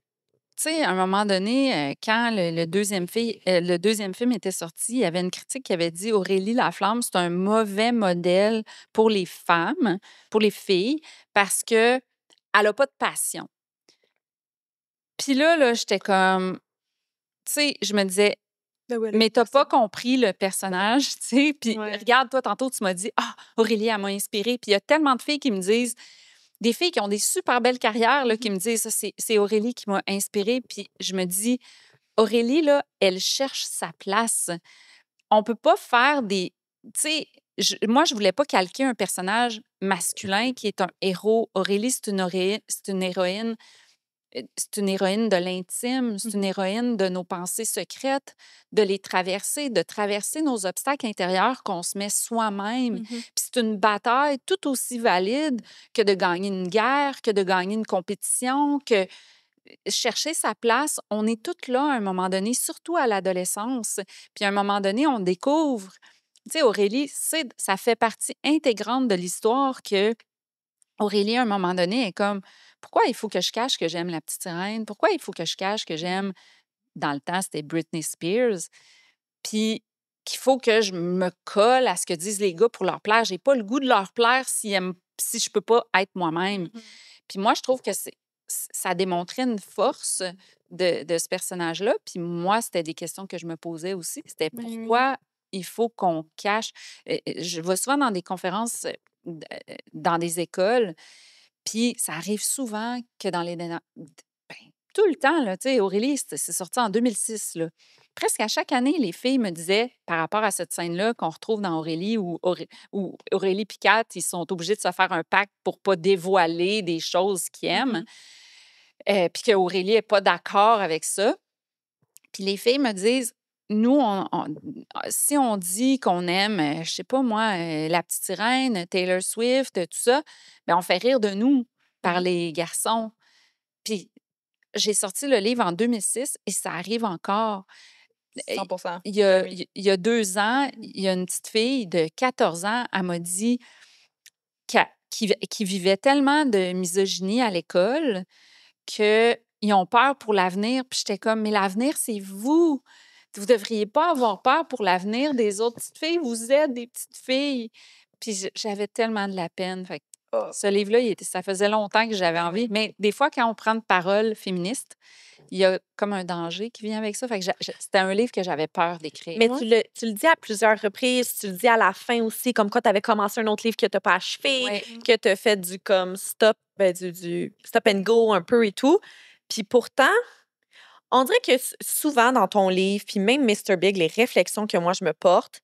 sais, à un moment donné, quand le deuxième film était sorti, il y avait une critique qui avait dit Aurélie Laflamme, c'est un mauvais modèle pour les femmes, pour les filles, parce que elle n'a pas de passion. Puis là, j'étais comme, tu sais, je me disais, mais t'as pas compris le personnage, tu sais. Puis regarde, toi, tantôt, tu m'as dit, ah, Aurélie, elle m'a inspirée. Puis il y a tellement de filles qui me disent, des filles qui ont des super belles carrières, là, qui me disent, ça, c'est Aurélie qui m'a inspirée. Puis je me dis, Aurélie, là, elle cherche sa place. On peut pas faire des, tu sais, moi, je voulais pas calquer un personnage masculin qui est un héros. Aurélie, c'est une héroïne. C'est une héroïne de l'intime, c'est une héroïne de nos pensées secrètes, de les traverser, de traverser nos obstacles intérieurs qu'on se met soi-même. Puis c'est une bataille tout aussi valide que de gagner une guerre, que de gagner une compétition, que chercher sa place. On est toutes là à un moment donné, surtout à l'adolescence. Puis à un moment donné, on découvre. Tu sais, Aurélie, ça fait partie intégrante de l'histoire que Aurélie, à un moment donné, est comme pourquoi il faut que je cache que j'aime la petite sirène? Pourquoi il faut que je cache que j'aime, dans le temps, c'était Britney Spears, puis qu'il faut que je me colle à ce que disent les gars pour leur plaire. J'ai pas le goût de leur plaire si je peux pas être moi-même. Puis moi, je trouve que ça démontrait une force de ce personnage-là. Puis moi, c'était des questions que je me posais aussi. C'était pourquoi il faut qu'on cache. Je vais souvent dans des conférences dans des écoles, puis ça arrive souvent que dans tout le temps, là, tu sais, Aurélie, c'est sorti en 2006, là. Presque à chaque année, les filles me disaient, par rapport à cette scène-là qu'on retrouve dans Aurélie, où Aurélie et Kat, ils sont obligés de se faire un pacte pour pas dévoiler des choses qu'ils aiment, puis qu'Aurélie n'est pas d'accord avec ça. Puis les filles me disent, nous, si on dit qu'on aime, je sais pas moi, La Petite Sirène, Taylor Swift, tout ça, bien, on fait rire de nous par les garçons. Puis j'ai sorti le livre en 2006 et ça arrive encore. 100%. Il y a 2 ans, il y a une petite fille de 14 ans, elle m'a dit qui vivait tellement de misogynie à l'école qu'ils ont peur pour l'avenir. Puis j'étais comme, mais l'avenir, c'est vous. Vous ne devriez pas avoir peur pour l'avenir des autres petites filles. Vous êtes des petites filles. Puis j'avais tellement de la peine. Fait que ce livre-là, ça faisait longtemps que j'avais envie. Mais des fois, quand on prend de parole féministe, il y a comme un danger qui vient avec ça. Fait que c'était un livre que j'avais peur d'écrire. Mais tu le dis à plusieurs reprises, tu le dis à la fin aussi, comme quoi tu avais commencé un autre livre que tu n'as pas achevé, que tu as fait du comme stop, du stop and go un peu et tout. Puis pourtant, on dirait que souvent dans ton livre, puis même Mr. Big, les réflexions que moi je me porte,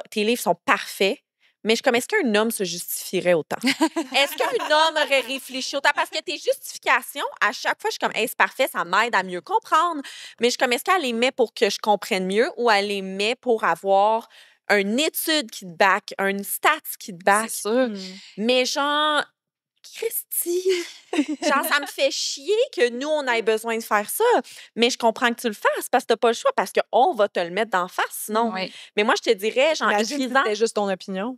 tes livres sont parfaits, mais je suis comme, est-ce qu'un homme se justifierait autant? Est-ce qu'un homme aurait réfléchi autant? Parce que tes justifications, à chaque fois, je suis comme, hey, c'est parfait, ça m'aide à mieux comprendre. Mais je suis comme, est-ce qu'elle les met pour que je comprenne mieux ou elle les met pour avoir une étude qui te back, une stats qui te back? C'est sûr. Mais genre, Christy, genre, ça me fait chier que nous, on ait besoin de faire ça. Mais je comprends que tu le fasses parce que t'as pas le choix, parce qu'on va te le mettre d'en face, sinon. Oui. Mais moi, je te dirais, genre, Imagine si écrivant, c'était juste ton opinion.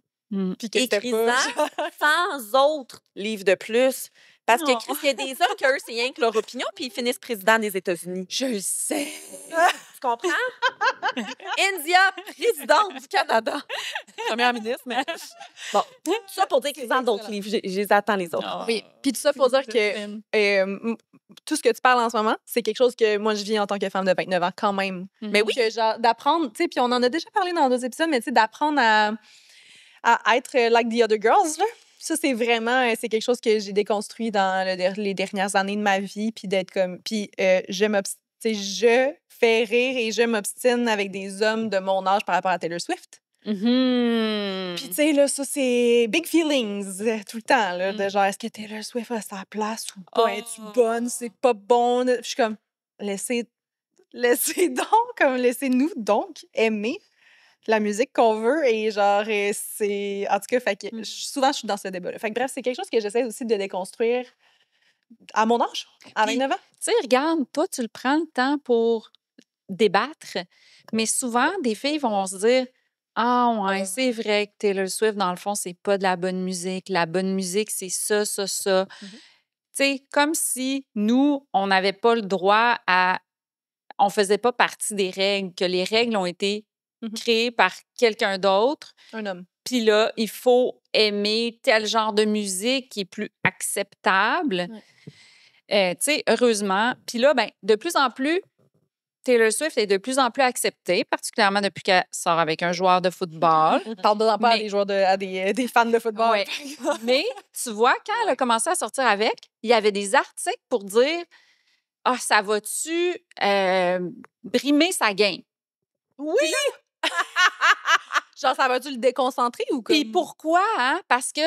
Puis que c'était écris-en pas... 100 autres livres de plus. Parce que, Chris, il y a des hommes qu'eux, c'est rien que leur opinion, puis ils finissent président des États-Unis. Je le sais. Tu comprends? India, présidente du Canada. Première ministre, mais... Bon, tout ça pour dire qu'ils ont d'autres livres. Je les attends, les autres. Oui, puis tout ça pour dire que tout ce que tu parles en ce moment, c'est quelque chose que moi, je vis en tant que femme de 29 ans quand même. Mais oui. Que, genre, d'apprendre, tu sais, puis on en a déjà parlé dans d'autres épisodes, mais tu sais, d'apprendre à être like the other girls, là. Ça, c'est vraiment, c'est quelque chose que j'ai déconstruit dans les dernières années de ma vie, puis d'être comme, puis je fais rire et je m'obstine avec des hommes de mon âge par rapport à Taylor Swift. Puis, tu sais, là, ça, c'est big feelings tout le temps, là, de genre, est-ce que Taylor Swift a sa place ou pas? Es-tu bonne? C'est pas bon? Je suis comme, laissez-nous donc aimer la musique qu'on veut et genre, c'est... En tout cas, fait que souvent, je suis dans ce débat-là. Fait que bref, c'est quelque chose que j'essaie aussi de déconstruire à mon âge, à 29 ans. Tu sais, regarde, toi, tu le prends le temps pour débattre, mais souvent, des filles vont se dire ah, ouais, c'est vrai que Taylor Swift, dans le fond, c'est pas de la bonne musique. La bonne musique, c'est ça, ça, ça. Tu sais, comme si nous, on n'avait pas le droit à. On faisait pas partie des règles, que les règles ont été créées par quelqu'un d'autre. Un homme. Puis là, il faut aimer tel genre de musique qui est plus acceptable. Tu sais, heureusement. Puis là, ben, de plus en plus, Taylor Swift est de plus en plus acceptée, particulièrement depuis qu'elle sort avec un joueur de football. Parle-en pas à des joueurs à des fans de football. Ouais. Mais tu vois, quand elle a commencé à sortir avec, il y avait des articles pour dire ah, ça va-tu brimer sa game? Oui! Genre, ça va-tu le déconcentrer ou comme... Puis pourquoi, hein? Parce que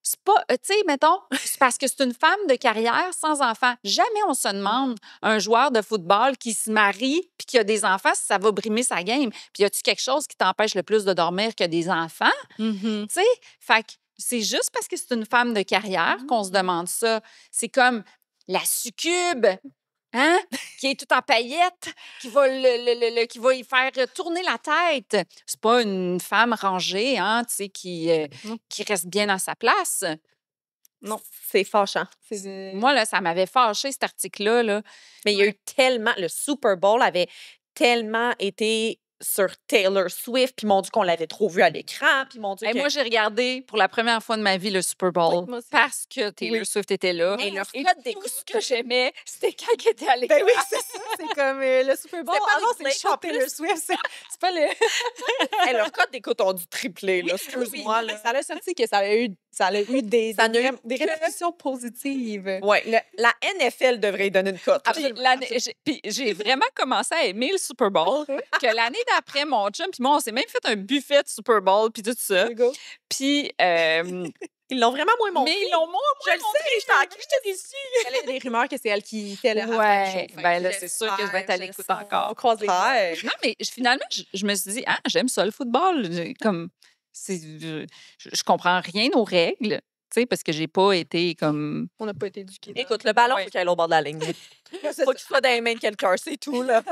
c'est pas, tu sais, mettons, c'est parce que c'est une femme de carrière sans enfant. Jamais on se demande un joueur de football qui se marie puis qui a des enfants si ça va brimer sa game. Puis y a-tu quelque chose qui t'empêche le plus de dormir que des enfants? Tu sais, fait que c'est juste parce que c'est une femme de carrière qu'on se demande ça. C'est comme la succube. Hein? Qui est tout en paillettes, qui va, qui va y faire tourner la tête. C'est pas une femme rangée, hein, tu sais, qui reste bien dans sa place. Non, c'est fâchant. Moi, là, ça m'avait fâché, cet article-là. Là. Mais il y a eu tellement... Le Super Bowl avait tellement été sur Taylor Swift, puis mon Dieu qu'on l'avait trop vu à l'écran, puis mon Dieu Moi, j'ai regardé pour la première fois de ma vie le Super Bowl parce que Taylor Swift était là. Et leur Et code tout ce que j'aimais, c'était quand elle était à l'écran. Ben oui, c'est ça. C'est comme le Super Bowl. C'est pas non, des c'est le show de plays, Taylor Swift. C'est pas le... Hey, leur code d'écoute ont dû tripler, là. Excuse-moi, là. Ça a sorti que ça a eu des répercussions positives. Oui, la NFL devrait y donner une cote. Puis j'ai vraiment commencé à aimer le Super Bowl. Que l'année d'après, mon chum puis moi, on s'est même fait un buffet de Super Bowl puis tout ça. Puis ils l'ont vraiment moins montré. Mais ils l'ont moins je le sais, j'étais déçue. Il y a des rumeurs que c'est elle qui fait le ouais, ben là, c'est sûr que je vais être à l'écoute encore. On croise les doigts. Non, mais finalement, je me suis dit, ah, j'aime ça, le football. Comme, je comprends rien aux règles, tu sais, parce que j'ai pas été comme... On n'a pas été éduqués. Écoute, le ballon, il faut qu'il aille au bord de la ligne. Faut qu'il soit dans les mains de quelqu'un, c'est tout, là.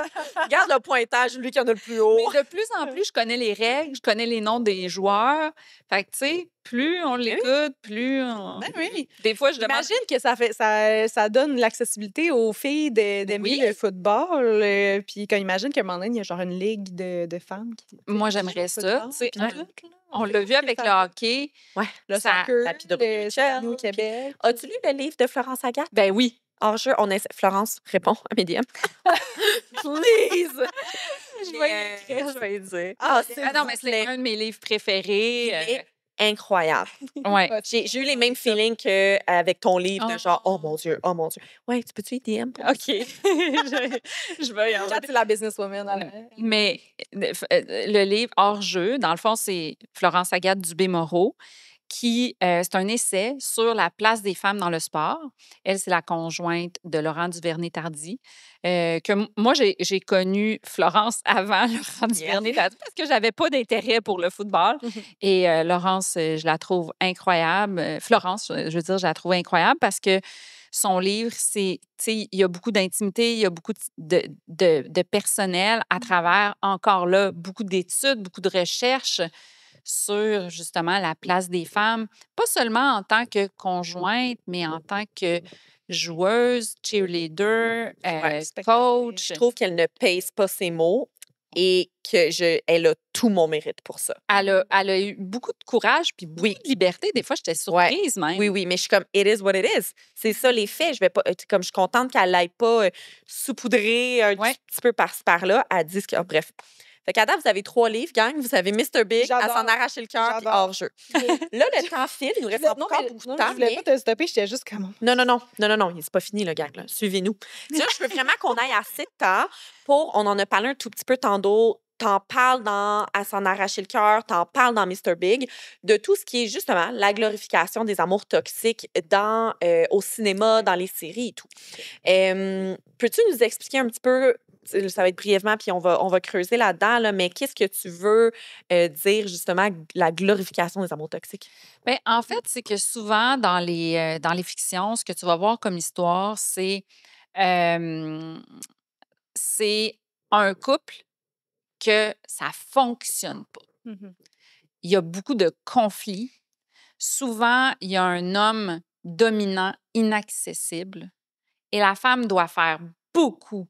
Regarde le pointage, lui qui en a le plus haut. Mais de plus en plus, je connais les règles, je connais les noms des joueurs. Fait que, tu sais, plus on l'écoute, plus on... Ben oui. Des fois, je demande... J'imagine que ça donne l'accessibilité aux filles d'aimer le football. Puis quand imagine qu'à un moment donné, il y a genre une ligue de femmes. Moi, j'aimerais ça. On l'a vu avec le hockey. Ouais, le soccer, la Pidot au Québec. As-tu lu le livre de Florence Agathe? Ben oui. Hors-jeu, on essaie. Florence, réponds à mes DM. Please! Je vais dire. Non, mais c'est un de mes livres préférés. Incroyable. Ouais. J'ai eu les mêmes feelings qu'avec ton livre, de genre, oh mon Dieu. Ouais, tu peux-tu y DM? OK. je vais y C'est la businesswoman. Mais le livre Hors-jeu, dans le fond, c'est Florence Agathe Dubé-Moreau qui, c'est un essai sur la place des femmes dans le sport. Elle, c'est la conjointe de Laurent Duvernay-Tardy. Moi, j'ai connu Florence avant Laurent Duvernay-Tardy parce que j'avais pas d'intérêt pour le football. Et Laurence, je la trouve incroyable. Florence, je veux dire, je la trouve incroyable parce que son livre, c'est, tu sais, il y a beaucoup d'intimité, il y a beaucoup de personnel à travers, encore là, beaucoup d'études, beaucoup de recherches. sur, justement, la place des femmes, pas seulement en tant que conjointe, mais en tant que joueuse, cheerleader, coach. Je trouve qu'elle ne pèse pas ses mots et elle a tout mon mérite pour ça. Elle a eu beaucoup de courage puis beaucoup de liberté. Des fois, j'étais surprise même. Oui, mais je suis comme, it is what it is. C'est ça les faits. Je vais pas, comme je suis contente qu'elle n'aille pas saupoudrer un petit peu par-ci par-là. Elle dit que, bref. Fait qu'à date, vous avez 3 livres, gang. Vous avez Mr. Big, à s'en arracher le cœur, puis hors-jeu. Là, le temps file. Il nous reste encore beaucoup de temps. Je voulais pas te stopper, j'étais juste comme... Non, c'est pas fini, le gang. Là. Suivez-nous. Là, je veux vraiment qu'on aille assez de temps on en a parlé un tout petit peu tantôt, t'en parles dans À s'en arracher le cœur, t'en parles dans Mr. Big, de tout ce qui est justement la glorification des amours toxiques au cinéma, dans les séries et tout. Peux-tu nous expliquer un petit peu, ça va être brièvement, puis on va creuser là-dedans, là, mais qu'est-ce que tu veux dire justement, la glorification des amours toxiques? Bien, en fait, c'est que souvent dans les fictions, ce que tu vas voir comme histoire, c'est un couple que ça fonctionne pas. Il y a beaucoup de conflits. Souvent, il y a un homme dominant, inaccessible, et la femme doit faire beaucoup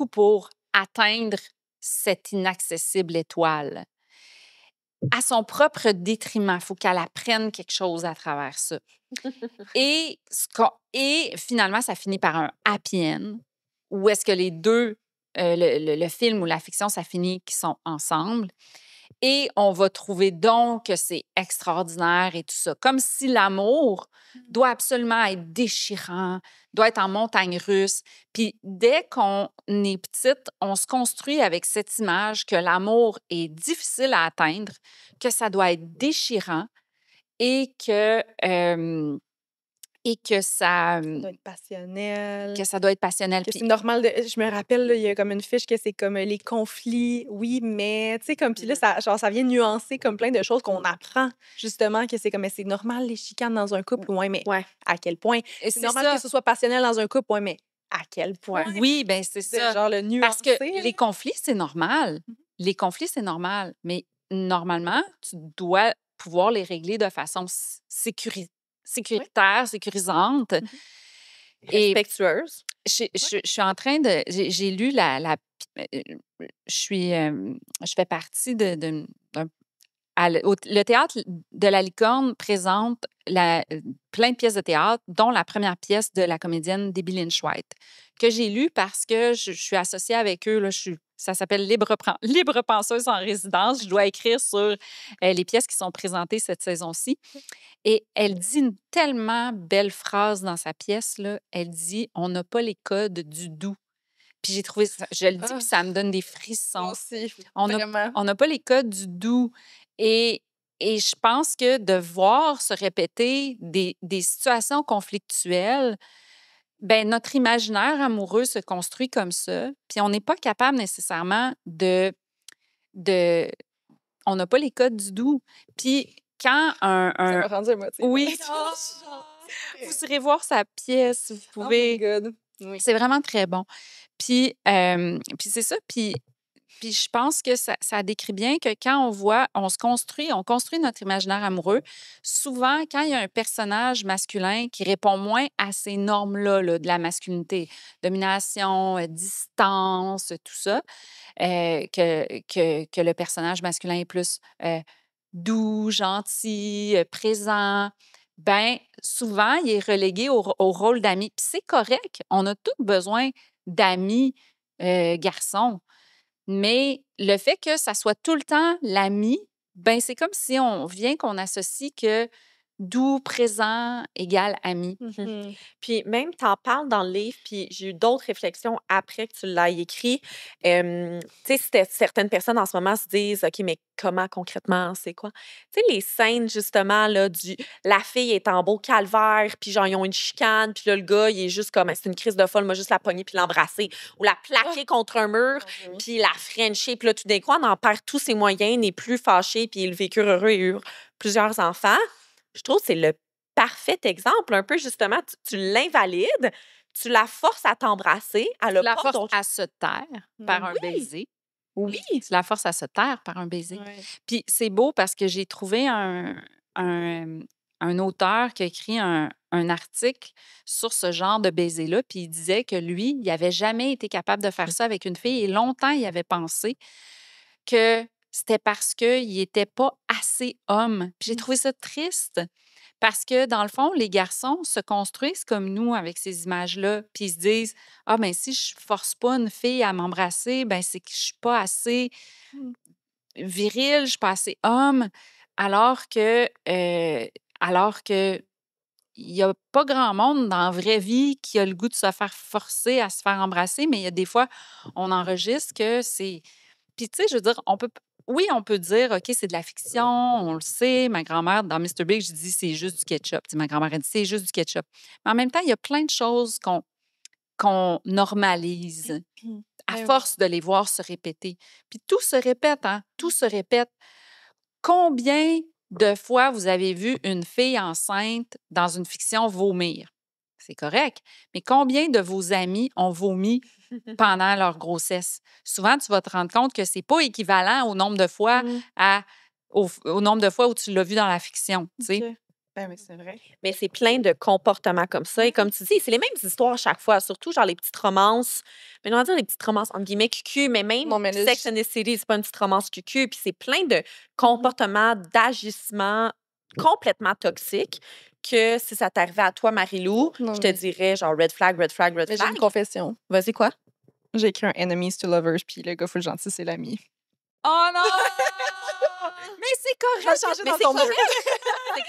pour atteindre cette inaccessible étoile. À son propre détriment, il faut qu'elle apprenne quelque chose à travers ça. Et finalement, ça finit par un happy end, où est-ce que les deux, le film ou la fiction, ça finit qu'ils sont ensemble. Et on va trouver donc que c'est extraordinaire et tout ça. Comme si l'amour doit absolument être déchirant, doit être en montagne russe. Puis dès qu'on est petite, on se construit avec cette image que l'amour est difficile à atteindre, que ça doit être déchirant et que ça doit être passionnel. Que ça doit être passionnel. C'est normal. Je me rappelle, il y a comme une fiche que c'est comme les conflits, oui, mais, tu sais, comme, puis là, ça vient nuancer comme plein de choses qu'on apprend, justement, que c'est comme, mais c'est normal les chicanes dans un couple, mais à quel point? C'est normal que ce soit passionnel dans un couple, mais à quel point? Oui, bien, c'est ça. Genre le nuancer. Parce que les conflits, c'est normal. Les conflits, c'est normal. Mais normalement, tu dois pouvoir les régler de façon sécuritaire, sécurisante. Respectueuse. Je suis en train de... J'ai lu je fais partie le Théâtre de la Licorne présente plein de pièces de théâtre, dont la première pièce de la comédienne Debbie Lynch White, que j'ai lue parce que je suis associée avec eux. Là, ça s'appelle Libre penseuse en résidence. Je dois écrire sur les pièces qui sont présentées cette saison-ci. Et elle dit une tellement belle phrase dans sa pièce. Là. Elle dit « On n'a pas les codes du doux ». Puis j'ai trouvé ça, je le dis, puis ça me donne des frissons. Moi aussi, on n'a pas les codes du doux. Et je pense que de voir se répéter des situations conflictuelles, ben notre imaginaire amoureux se construit comme ça. Puis on n'est pas capable nécessairement on n'a pas les codes du doux. Puis quand ça m'a rendu émotive. Oui. Vous irez voir sa pièce, vous pouvez... Oh my God. Oui. C'est vraiment très bon. Puis c'est ça. Puis je pense que ça décrit bien que quand on construit notre imaginaire amoureux. Souvent, quand il y a un personnage masculin qui répond moins à ces normes-là de la masculinité, domination, distance, tout ça, que le personnage masculin est plus doux, gentil, présent, ben souvent, il est relégué au rôle d'ami. Puis c'est correct. On a tous besoin d'amis garçons. Mais le fait que ça soit tout le temps l'ami, ben c'est comme si qu'on associe que doux, présent égale ami. Puis même, t'en parles dans le livre, puis j'ai eu d'autres réflexions après que tu l'aies écrit. Tu sais, certaines personnes en ce moment se disent, OK, mais comment concrètement, c'est quoi? Tu sais, les scènes, justement, là, la fille est en beau calvaire, puis genre, ils ont une chicane, puis là, le gars, il est juste comme, c'est une crise de folle, moi, juste la pogner puis l'embrasser. Ou la plaquer contre un mur, puis la frencher, puis là, tout d'un coup, on en perd tous ses moyens, n'est plus fâché, puis ils vécurent heureux et eurent plusieurs enfants. Je trouve que c'est le parfait exemple. Un peu, justement, tu l'invalides, tu la forces à t'embrasser. Tu la forces à se taire par un baiser. Oui. Tu la forces à se taire par un baiser. Ouais. Puis c'est beau parce que j'ai trouvé un auteur qui a écrit un article sur ce genre de baiser-là, puis il disait que lui, il n'avait jamais été capable de faire ça avec une fille et longtemps, il avait pensé que c'était parce qu'il n'était pas assez homme. Puis j'ai trouvé ça triste parce que, dans le fond, les garçons se construisent comme nous avec ces images-là, puis ils se disent « Ah, ben si je force pas une fille à m'embrasser, ben c'est que je suis pas assez Mmh. viril, je suis pas assez homme. » Alors que il y a pas grand monde dans la vraie vie qui a le goût de se faire forcer à se faire embrasser, mais il y a des fois, on enregistre que c'est puis tu sais, je veux dire, on peut dire: «OK, c'est de la fiction, on le sait». Ma grand-mère, dans Mr Big, je dis: «C'est juste du ketchup». Tu sais, ma grand-mère, elle dit: «C'est juste du ketchup». Mais en même temps, il y a plein de choses qu'on normalise Mmh. à Ben oui. force de les voir se répéter. Puis tout se répète, hein? Tout se répète. Combien de fois vous avez vu une fille enceinte dans une fiction vomir? C'est correct. Mais combien de vos amis ont vomi pendant leur grossesse? Souvent, tu vas te rendre compte que c'est pas équivalent au nombre de fois Mmh. au nombre de fois où tu l'as vu dans la fiction, tu sais. OK. Ben oui, c'est vrai. Mais c'est plein de comportements comme ça. Et comme tu dis, c'est les mêmes histoires à chaque fois, surtout genre les petites romances. Mais on va dire les petites romances entre guillemets cucu, mais même Non, mais là, Sex and the City, c'est pas une petite romance cucu. Puis c'est plein de comportements, d'agissements complètement toxiques que si ça t'arrivait à toi, Marie-Lou, Non, je te mais- dirais genre red flag, red flag, red Mais j'ai flag. une confession. Vas-y, quoi? J'ai écrit un enemies to lovers, puis le gars full gentil, c'est l'ami. Oh non! Mais c'est Je vais correct! changer mais dans c'est ton correct. mot.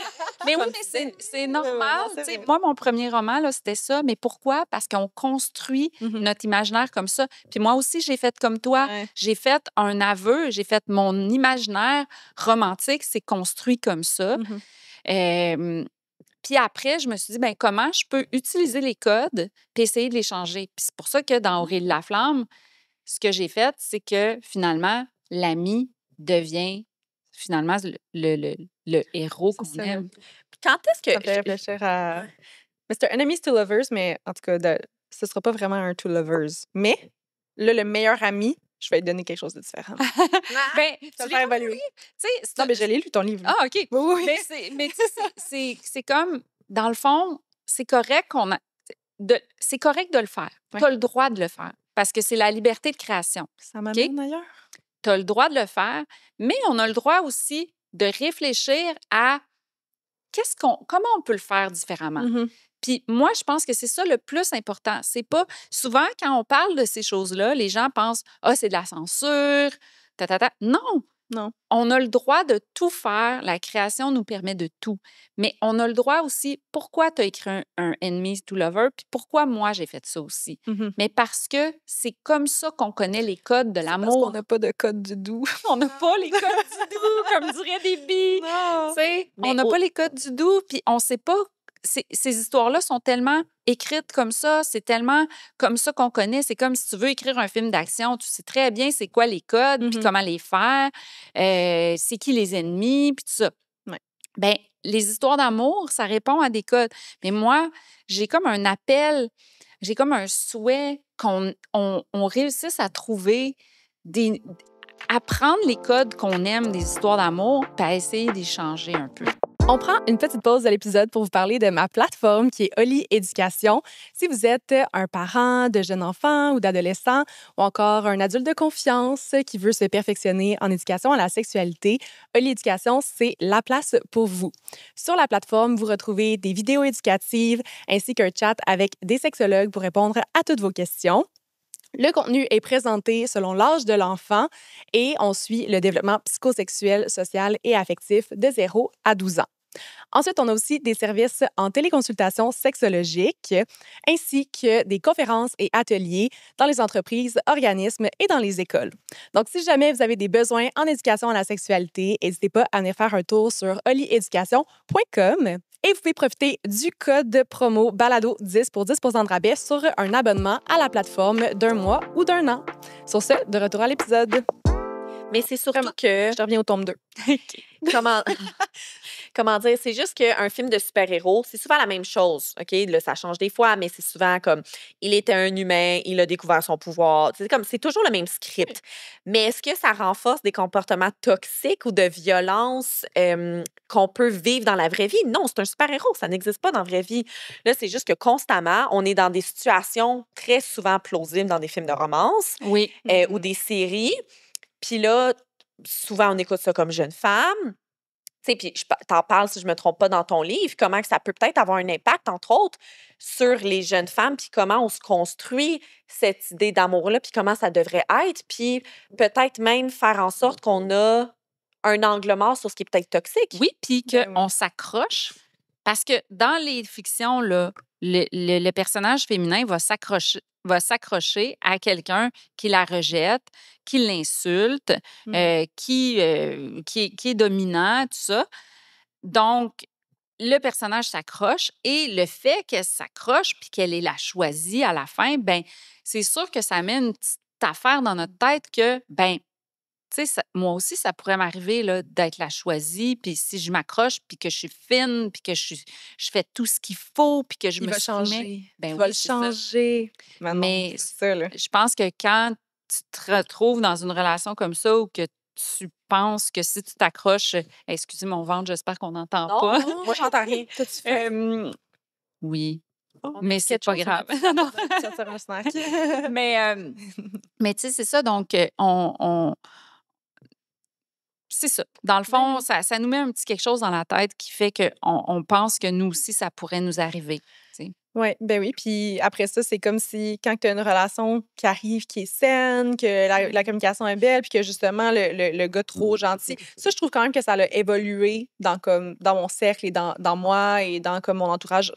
Mais oui, Comme mais tu disais. c'est normal. non, c'est tu sais. vrai. Moi, mon premier roman, là, c'était ça. Mais pourquoi? Parce qu'on construit Mhm. notre imaginaire comme ça. Puis moi aussi, j'ai fait comme toi. Ouais. J'ai fait un aveu. J'ai fait mon imaginaire romantique. C'est construit comme ça. Mhm. Puis après, je me suis dit, ben comment je peux utiliser les codes puis essayer de les changer? Puis c'est pour ça que dans Aurélie Laflamme, ce que j'ai fait, c'est que finalement, l'ami devient finalement le héros C'est qu'on ça. aime. Puis quand est-ce Ça me que. fait réfléchir à. Mais c'est un enemies to lovers, mais en tout cas, ce sera pas vraiment un to lovers. Mais là, le meilleur ami, je vais lui donner quelque chose de différent. Ben, Ça tu va faire évaluer. sais, Non, mais je l'ai lu, ton livre. Ah, OK. Oui, oui. Mais tu sais, c'est comme, dans le fond, c'est correct c'est correct de le faire. Ouais. Tu as le droit de le faire parce que c'est la liberté de création. Ça m'amène ailleurs. Tu as le droit de le faire, mais on a le droit aussi de réfléchir à comment on peut le faire différemment. Mhm. Puis moi, je pense que c'est ça le plus important. C'est pas souvent quand on parle de ces choses-là, les gens pensent ah c'est de la censure, ta. Non, Non. on a le droit de tout faire. La création nous permet de tout. Mais on a le droit aussi. Pourquoi tu as écrit un Enemies to Lover? Puis pourquoi moi j'ai fait ça aussi? Mhm. Mais parce que c'est comme ça qu'on connaît les codes de C'est parce l'amour. qu'on n'a pas de code du doux. On n'a pas les codes du doux, comme diraient des billes. Non. Tu sais, Mais on n'a pas les codes du doux, puis on sait pas. Ces histoires-là sont tellement écrites comme ça, c'est tellement comme ça qu'on connaît. C'est comme si tu veux écrire un film d'action, tu sais très bien c'est quoi les codes, puis Mhm. comment les faire, c'est qui les ennemis, puis tout ça. Ouais. Bien, les histoires d'amour, ça répond à des codes. Mais moi, j'ai comme un appel, j'ai comme un souhait qu'on réussisse à trouver à prendre les codes qu'on aime des histoires d'amour, puis à essayer d'y changer un peu. On prend une petite pause de l'épisode pour vous parler de ma plateforme qui est Oli Éducation. Si vous êtes un parent de jeunes enfants ou d'adolescents ou encore un adulte de confiance qui veut se perfectionner en éducation à la sexualité, Oli Éducation, c'est la place pour vous. Sur la plateforme, vous retrouvez des vidéos éducatives ainsi qu'un chat avec des sexologues pour répondre à toutes vos questions. Le contenu est présenté selon l'âge de l'enfant et on suit le développement psychosexuel, social et affectif de 0 à 12 ans. Ensuite, on a aussi des services en téléconsultation sexologique, ainsi que des conférences et ateliers dans les entreprises, organismes et dans les écoles. Donc, si jamais vous avez des besoins en éducation à la sexualité, n'hésitez pas à venir faire un tour sur olieducation.com et vous pouvez profiter du code promo BALADO10 pour 10 % de rabais sur un abonnement à la plateforme d'1 mois ou d'1 an. Sur ce, de retour à l'épisode. Mais c'est surtout Vraiment. que Je reviens au tome 2. comment comment dire, c'est juste qu'un film de super-héros, c'est souvent la même chose, OK? Là, ça change des fois, mais c'est souvent comme, il était un humain, il a découvert son pouvoir. C'est comme, c'est toujours le même script. Mais est-ce que ça renforce des comportements toxiques ou de violence qu'on peut vivre dans la vraie vie? Non, c'est un super-héros, ça n'existe pas dans la vraie vie. Là, c'est juste que constamment, on est dans des situations très souvent plausibles dans des films de romance Oui. ou des séries. Puis là, souvent, on écoute ça comme jeune femme. Tu sais, puis t'en parles, si je me trompe pas, dans ton livre, comment que ça peut peut-être avoir un impact, entre autres, sur les jeunes femmes, puis comment on se construit cette idée d'amour-là, puis comment ça devrait être, puis peut-être même faire en sorte qu'on a un angle mort sur ce qui est peut-être toxique. Oui, puis Ben oui. qu'on s'accroche. Parce que dans les fictions, là, le personnage féminin va s'accrocher à quelqu'un qui la rejette, qui l'insulte, qui est dominant, tout ça. Donc, le personnage s'accroche et le fait qu'elle s'accroche puis qu'elle est la choisie à la fin, ben c'est sûr que ça met une petite affaire dans notre tête que, ben tu sais, moi aussi, ça pourrait m'arriver là, d'être la choisie, puis si je m'accroche, puis que je suis fine, puis que je fais tout ce qu'il faut, puis que je Il me va soumets. changer. Ben Tu vas oui, le c'est ça. changer. Mais non, Mais c'est ça, là. je pense que quand tu te retrouves dans une relation comme ça ou que tu penses que si tu t'accroches, excusez mon ventre, j'espère qu'on n'entend Non, pas. moi, j'entends rien. T'as-tu fait? Oui, Oh, mais c'est quelque pas chose, grave. on a Non. dit ça sert un snack. mais tu sais, c'est ça. Donc, c'est ça. Dans le fond, ça nous met un petit quelque chose dans la tête qui fait qu'on pense que nous aussi, ça pourrait nous arriver. Tu sais. Ouais, ben oui. Puis après ça, c'est comme si quand tu as une relation qui arrive, qui est saine, que la communication est belle, puis que justement le gars trop gentil. Ça, je trouve quand même que ça a évolué dans mon cercle et dans moi et dans comme mon entourage.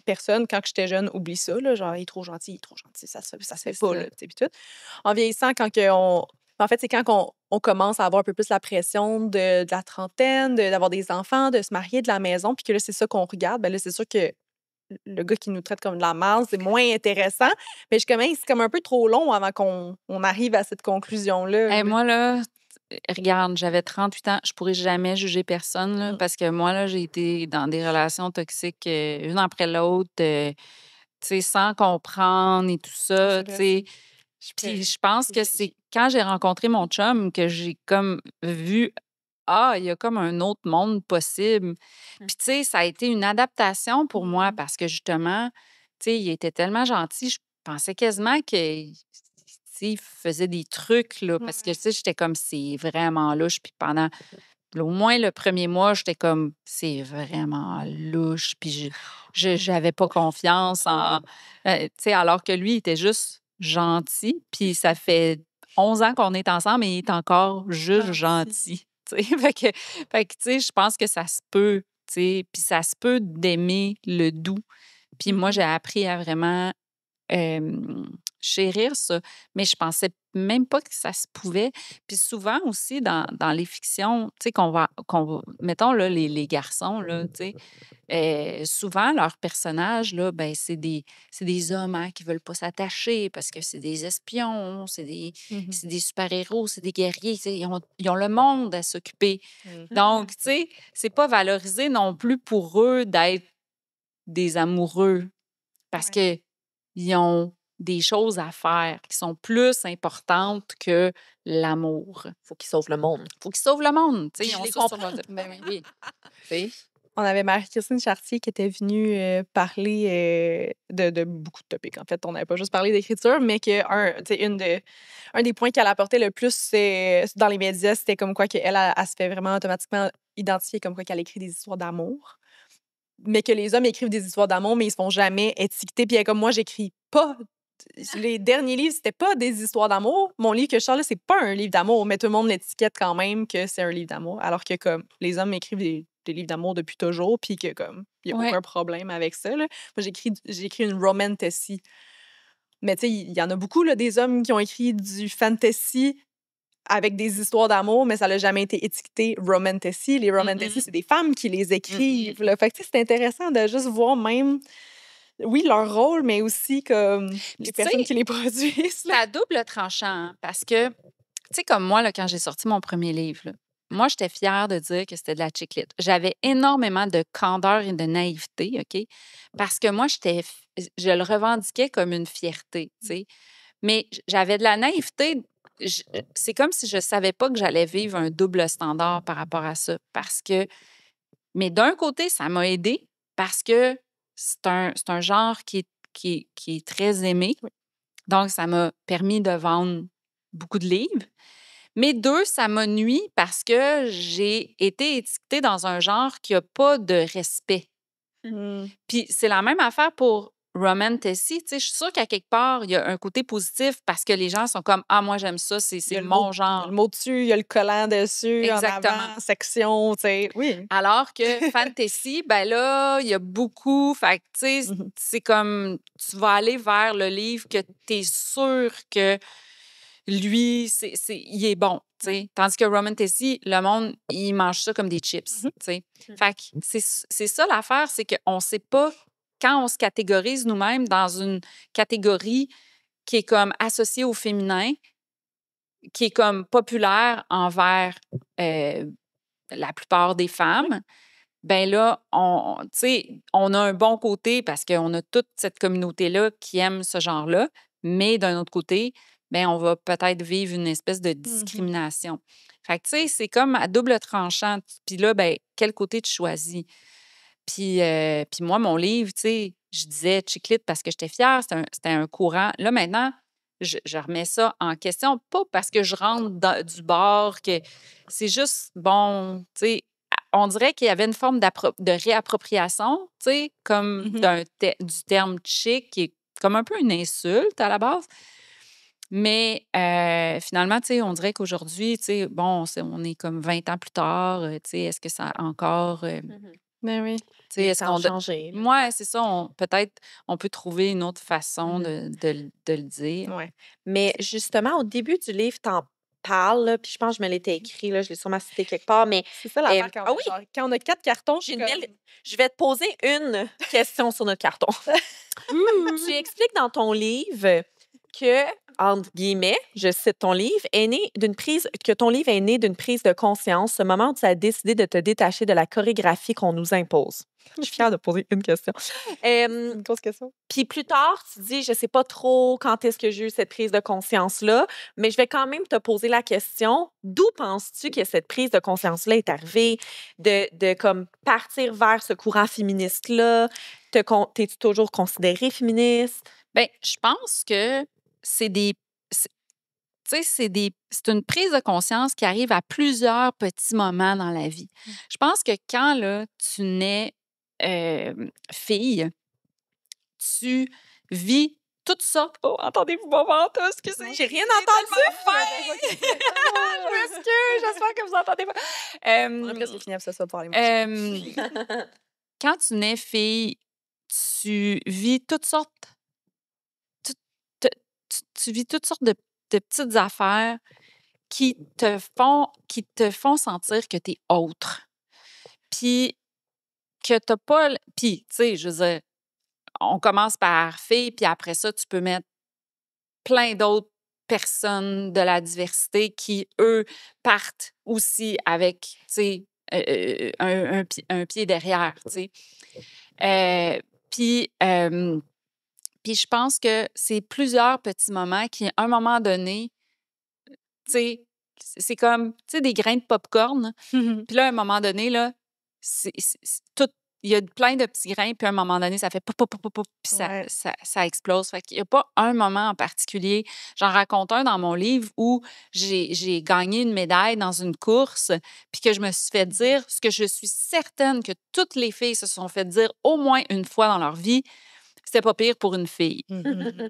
Personne, quand j'étais jeune, oublie ça. Là, genre, il est trop gentil, ça se fait C'est pas. ça. Là, tu sais, puis tout. En vieillissant, en fait, c'est quand on commence à avoir un peu plus la pression de la trentaine, d'avoir des enfants, de se marier, de la maison, puis que là, c'est ça qu'on regarde. Ben là, c'est sûr que le gars qui nous traite comme de la merde, c'est moins intéressant. Mais je suis comme, hey, c'est comme un peu trop long avant qu'on arrive à cette conclusion-là. Hey, là. moi, là, regarde, j'avais 38 ans, je pourrais jamais juger personne là, parce que moi, là, j'ai été dans des relations toxiques une après l'autre, tu sais, sans comprendre et tout ça, c'est tu vrai, sais. Je Puis peux- je pense que j'imagine. c'est quand j'ai rencontré mon chum que j'ai comme vu il y a comme un autre monde possible. Puis tu sais, ça a été une adaptation pour moi parce que justement, tu sais, il était tellement gentil, je pensais quasiment que tu sais, il faisait des trucs là parce que tu sais, j'étais comme c'est vraiment louche puis pendant au moins le premier mois, j'étais comme c'est vraiment louche puis j'avais pas confiance en tu sais alors que lui il était juste gentil puis ça fait 11 ans qu'on est ensemble et il est encore juste gentil. Tu sais. Fait que, tu sais, je pense que ça se peut, tu sais, puis ça se peut d'aimer le doux. Puis moi, j'ai appris à vraiment chérir ça, mais je pensais même pas que ça se pouvait. Puis souvent aussi dans les fictions, tu sais, mettons là, les garçons, là, tu sais, souvent leurs personnages, là, ben, c'est des hommes hein, qui veulent pas s'attacher parce que c'est des espions, c'est des super-héros, c'est des guerriers, tu sais, ils ont le monde à s'occuper. Donc, tu sais, c'est pas valorisé non plus pour eux d'être des amoureux parce que ils ont des choses à faire qui sont plus importantes que l'amour. Faut qu'ils sauvent le monde. Faut qu'ils sauvent le monde. Tu sais, Je ils ont les ça sur comprends. leur- Ben oui. Tu sais. On avait Marie-Christine Chartier qui était venue parler de beaucoup de topics. En fait, on n'avait pas juste parlé d'écriture, mais que un des points qu'elle apportait le plus dans les médias, c'était comme quoi qu'elle elle se fait vraiment automatiquement identifier comme quoi qu'elle écrit des histoires d'amour. Mais que les hommes écrivent des histoires d'amour, mais ils se font jamais étiqueter. Puis elle est comme moi, j'écris pas. Les derniers livres, c'était pas des histoires d'amour. Mon livre que je sors là, c'est pas un livre d'amour, mais tout le monde l'étiquette quand même que c'est un livre d'amour. Alors que comme les hommes écrivent des livres d'amour depuis toujours, puis que comme il y a Ouais. aucun problème avec ça. Là. Moi, j'ai écrit une romantasy. Mais tu sais, il y en a beaucoup là, des hommes qui ont écrit du fantasy avec des histoires d'amour, mais ça n'a jamais été étiqueté romantasy. Les romantasy, c'est des femmes qui les écrivent. Là. Fait que tu sais, c'est intéressant de juste voir même, oui, leur rôle, mais aussi comme les tu personnes sais, qui les produisent. C'est à double tranchant hein, parce que, tu sais, comme moi, là, quand j'ai sorti mon premier livre, là, moi, j'étais fière de dire que c'était de la chick lit. J'avais énormément de candeur et de naïveté, OK? Parce que moi, je le revendiquais comme une fierté, tu sais. Mais j'avais de la naïveté. C'est comme si je savais pas que j'allais vivre un double standard par rapport à ça. Mais d'un côté, ça m'a aidée parce que c'est un genre qui est très aimé. Donc, ça m'a permis de vendre beaucoup de livres. Mais deux, ça m'a nui parce que j'ai été étiquetée dans un genre qui n'a pas de respect. Puis c'est la même affaire pour Romantasy. Tu sais, je suis sûre qu'à quelque part, il y a un côté positif parce que les gens sont comme « Ah, moi, j'aime ça, Il y c'est a le mon mot, genre. le mot dessus, il y a le collant dessus, en Exactement. avant, section, tu sais. Oui. » Alors que Fantasy, ben là, il y a beaucoup. Fait que, tu sais, Mhm. c'est comme tu vas aller vers le livre que tu es sûr que lui, il est bon. Tu sais. Tandis que Romantasy, le monde, il mange ça comme des chips. Tu sais. Fait que c'est ça l'affaire, c'est qu'on ne sait pas quand on se catégorise nous-mêmes dans une catégorie qui est comme associée au féminin, qui est comme populaire envers la plupart des femmes. Ben là, tu sais, on a un bon côté parce qu'on a toute cette communauté-là qui aime ce genre-là, mais d'un autre côté, ben on va peut-être vivre une espèce de discrimination. Fait que, tu sais, c'est comme à double tranchant. Puis là, ben quel côté tu choisis? Puis moi, mon livre, tu sais, je disais chick lit parce que j'étais fière, c'était un courant. Là, maintenant, je remets ça en question, pas parce que je rentre du bord, que c'est juste, bon, tu sais, on dirait qu'il y avait une forme de réappropriation, tu sais, comme du terme chic, qui est comme un peu une insulte à la base. Mais finalement, tu sais, on dirait qu'aujourd'hui, tu sais, bon, on est comme 20 ans plus tard, tu sais, est-ce que ça a encore... Ben oui. tu sais, Les est-ce temps qu'on... ont changé. Ouais, c'est ça. Peut-être on peut trouver une autre façon de le dire. Ouais. Mais justement, au début du livre, t'en parles, là, puis je pense que je me l'étais écrit, là, je l'ai sûrement cité quelque part, mais C'est ça l'affaire quand, ah oui, genre, quand on a 4 cartons, j'ai une belle... Je vais te poser une question sur notre carton. Tu expliques dans ton livre que, entre guillemets, je cite ton livre, que ton livre est né d'une prise de conscience, ce moment où tu as décidé de te détacher de la chorégraphie qu'on nous impose. Je suis fière de poser une question. une grosse question. Puis plus tard, tu dis, je sais pas trop quand est-ce que j'ai eu cette prise de conscience-là, mais je vais quand même te poser la question, d'où penses-tu que cette prise de conscience-là est arrivée, de comme partir vers ce courant féministe-là? T'es-tu toujours considérée féministe? Bien, je pense que c'est des... Tu sais, c'est une prise de conscience qui arrive à plusieurs petits moments dans la vie. Je pense que quand là, tu nais fille, tu vis toutes sortes. Oh, entendez-vous mon ventre, excusez. J'ai rien entendu. Je m'excuse, j'espère que vous entendez pas. On a presque fini ça pour parler. Quand tu nais fille, tu vis toutes sortes. Tu vis toutes sortes de petites affaires qui te font sentir que tu es autre. Puis que tu pas... Puis, tu sais, je veux dire, on commence par fille, puis après ça, tu peux mettre plein d'autres personnes de la diversité qui, eux, partent aussi avec, tu sais, un pied derrière, tu sais. Puis je pense que c'est plusieurs petits moments qui, à un moment donné, tu sais, c'est comme, tu sais, des grains de popcorn. Puis là, à un moment donné, là, tout, il y a plein de petits grains, puis à un moment donné, ça fait pop, pop, pop, pop, pop, puis ça explose. Fait qu'il n'y a pas un moment en particulier. J'en raconte un dans mon livre où j'ai gagné une médaille dans une course, puis que je me suis fait dire ce que je suis certaine que toutes les filles se sont fait dire au moins une fois dans leur vie. C'était pas pire pour une fille.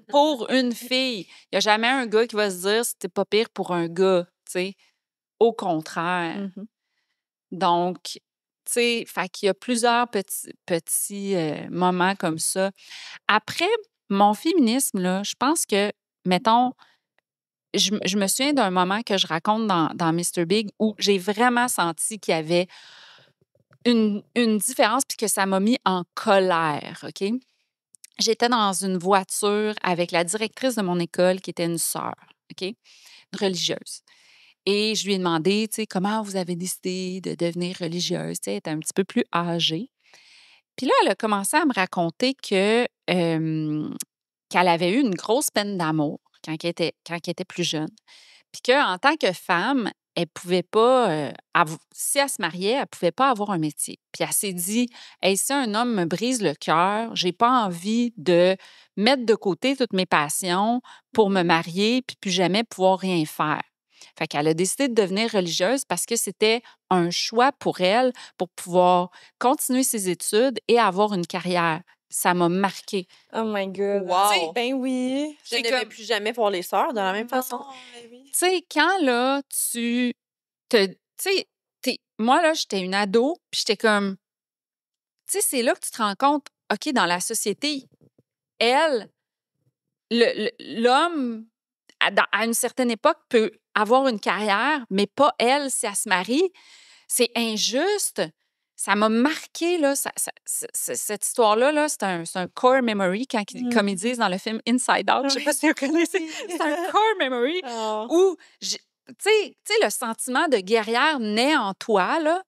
Pour une fille. Il n'y a jamais un gars qui va se dire c'était pas pire pour un gars, tu sais. Au contraire. Donc, tu sais, fait qu'il y a plusieurs petits moments comme ça. Après, mon féminisme, là, je pense que, mettons, je me souviens d'un moment que je raconte dans Mr. Big où j'ai vraiment senti qu'il y avait une différence puis que ça m'a mis en colère, OK? J'étais dans une voiture avec la directrice de mon école qui était une sœur, OK? Une religieuse. Et je lui ai demandé, tu sais, comment vous avez décidé de devenir religieuse? Tu sais, elle était un petit peu plus âgée. Puis là, elle a commencé à me raconter qu'elle avait eu une grosse peine d'amour quand elle était plus jeune. Puis qu'en tant que femme, elle pouvait pas, si elle se mariait, elle pouvait pas avoir un métier. Puis elle s'est dit, hey, si un homme me brise le cœur, j'ai pas envie de mettre de côté toutes mes passions pour me marier puis plus jamais pouvoir rien faire. Fait qu'elle a décidé de devenir religieuse parce que c'était un choix pour elle pour pouvoir continuer ses études et avoir une carrière. Ça m'a marquée. Oh my God. Wow. Ben oui. Je ne vais plus jamais voir les sœurs de la même façon. Tu sais, quand là, tu sais, moi, là, j'étais une ado, puis j'étais comme, tu sais, c'est là que tu te rends compte, OK, dans la société, elle, l'homme, à une certaine époque, peut avoir une carrière, mais pas elle si elle se marie. C'est injuste. Ça m'a marqué, là, cette histoire-là, là, c'est un core memory, comme ils disent dans le film Inside Out. Je ne sais pas si vous connaissez. C'est un core memory où, tu sais, le sentiment de guerrière naît en toi, là,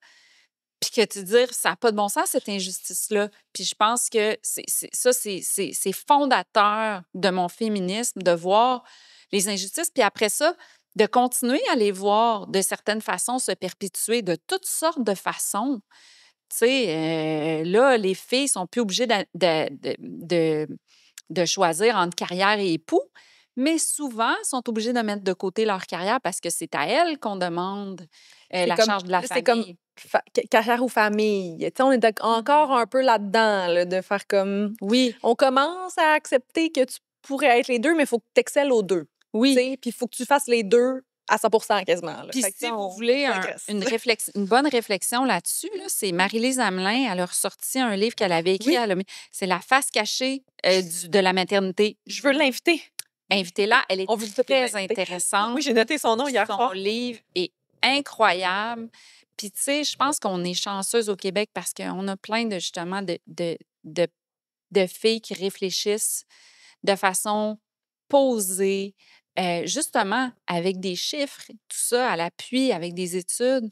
puis que tu dis, ça n'a pas de bon sens, cette injustice-là. Puis je pense que c'est fondateur de mon féminisme, de voir les injustices. Puis après ça, de continuer à les voir de certaines façons se perpétuer de toutes sortes de façons. Tu sais, là, les filles sont plus obligées de choisir entre carrière et époux, mais souvent sont obligées de mettre de côté leur carrière parce que c'est à elles qu'on demande la charge de la famille. C'est comme carrière ou famille. Tu sais, on est encore un peu là-dedans, là, de faire comme... Oui. On commence à accepter que tu pourrais être les deux, mais il faut que tu excelles aux deux. Oui. Puis il faut que tu fasses les deux à 100% quasiment. Puis si vous voulez une bonne réflexion là-dessus, là, c'est Marie-Lise Hamelin. Elle a ressorti un livre qu'elle avait écrit. Oui. C'est La face cachée de la maternité. Je veux l'inviter. Invitez-la. Elle est très intéressante. Oui, j'ai noté son nom hier soir. Son livre est incroyable. Puis, tu sais, je pense qu'on est chanceuse au Québec parce qu'on a plein de, justement, de filles qui réfléchissent de façon posée, justement, avec des chiffres, tout ça à l'appui, avec des études.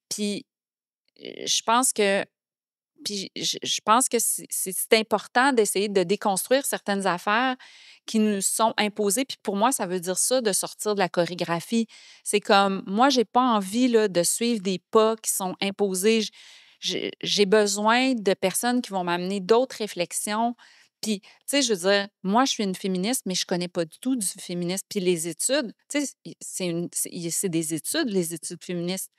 Puis, je pense que c'est important d'essayer de déconstruire certaines affaires qui nous sont imposées. Puis pour moi, ça veut dire ça, de sortir de la chorégraphie. C'est comme, moi, j'ai pas envie là, de suivre des pas qui sont imposés. J'ai besoin de personnes qui vont m'amener d'autres réflexions. Puis, tu sais, je veux dire, moi, je suis une féministe, mais je connais pas du tout du féminisme. Puis les études, tu sais, c'est des études, les études féministes.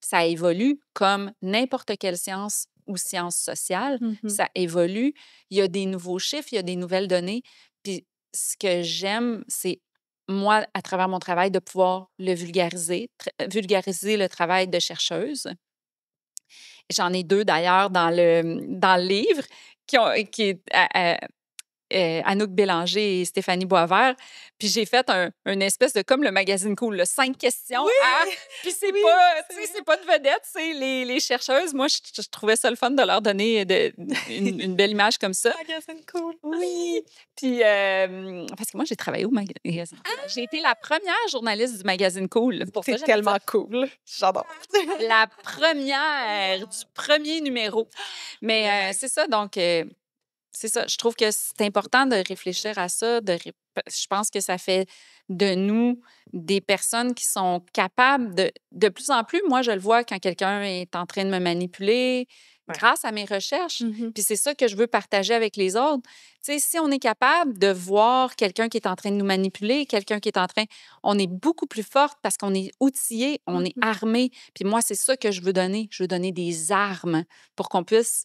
Ça évolue comme n'importe quelle science ou science sociale. Ça évolue. Il y a des nouveaux chiffres, il y a des nouvelles données. Puis ce que j'aime, c'est, moi, à travers mon travail, de pouvoir le vulgariser le travail de chercheuse. J'en ai 2, d'ailleurs, dans le livre, qui Anouk Bélanger et Stéphanie Boisvert. Puis j'ai fait une espèce de, comme le magazine Cool, là, 5 questions. Oui! Puis c'est pas, tu sais, c'est pas de vedette, c'est les chercheuses. Moi, je trouvais ça le fun de leur donner une belle image comme ça. Magazine Cool. Oui! Puis, parce que moi, j'ai travaillé au magazine Cool. J'ai été la première journaliste du magazine Cool. C'est tellement cool. J'adore. La première du premier numéro. Mais c'est ça, donc... c'est ça. Je trouve que c'est important de réfléchir à ça. Je pense que ça fait de nous des personnes qui sont capables de plus en plus, moi, je le vois quand quelqu'un est en train de me manipuler grâce à mes recherches. Puis c'est ça que je veux partager avec les autres. Tu sais, si on est capable de voir quelqu'un qui est en train de nous manipuler, quelqu'un qui est en train... On est beaucoup plus forte parce qu'on est outillé, on est armé. Puis moi, c'est ça que je veux donner. Je veux donner des armes pour qu'on puisse...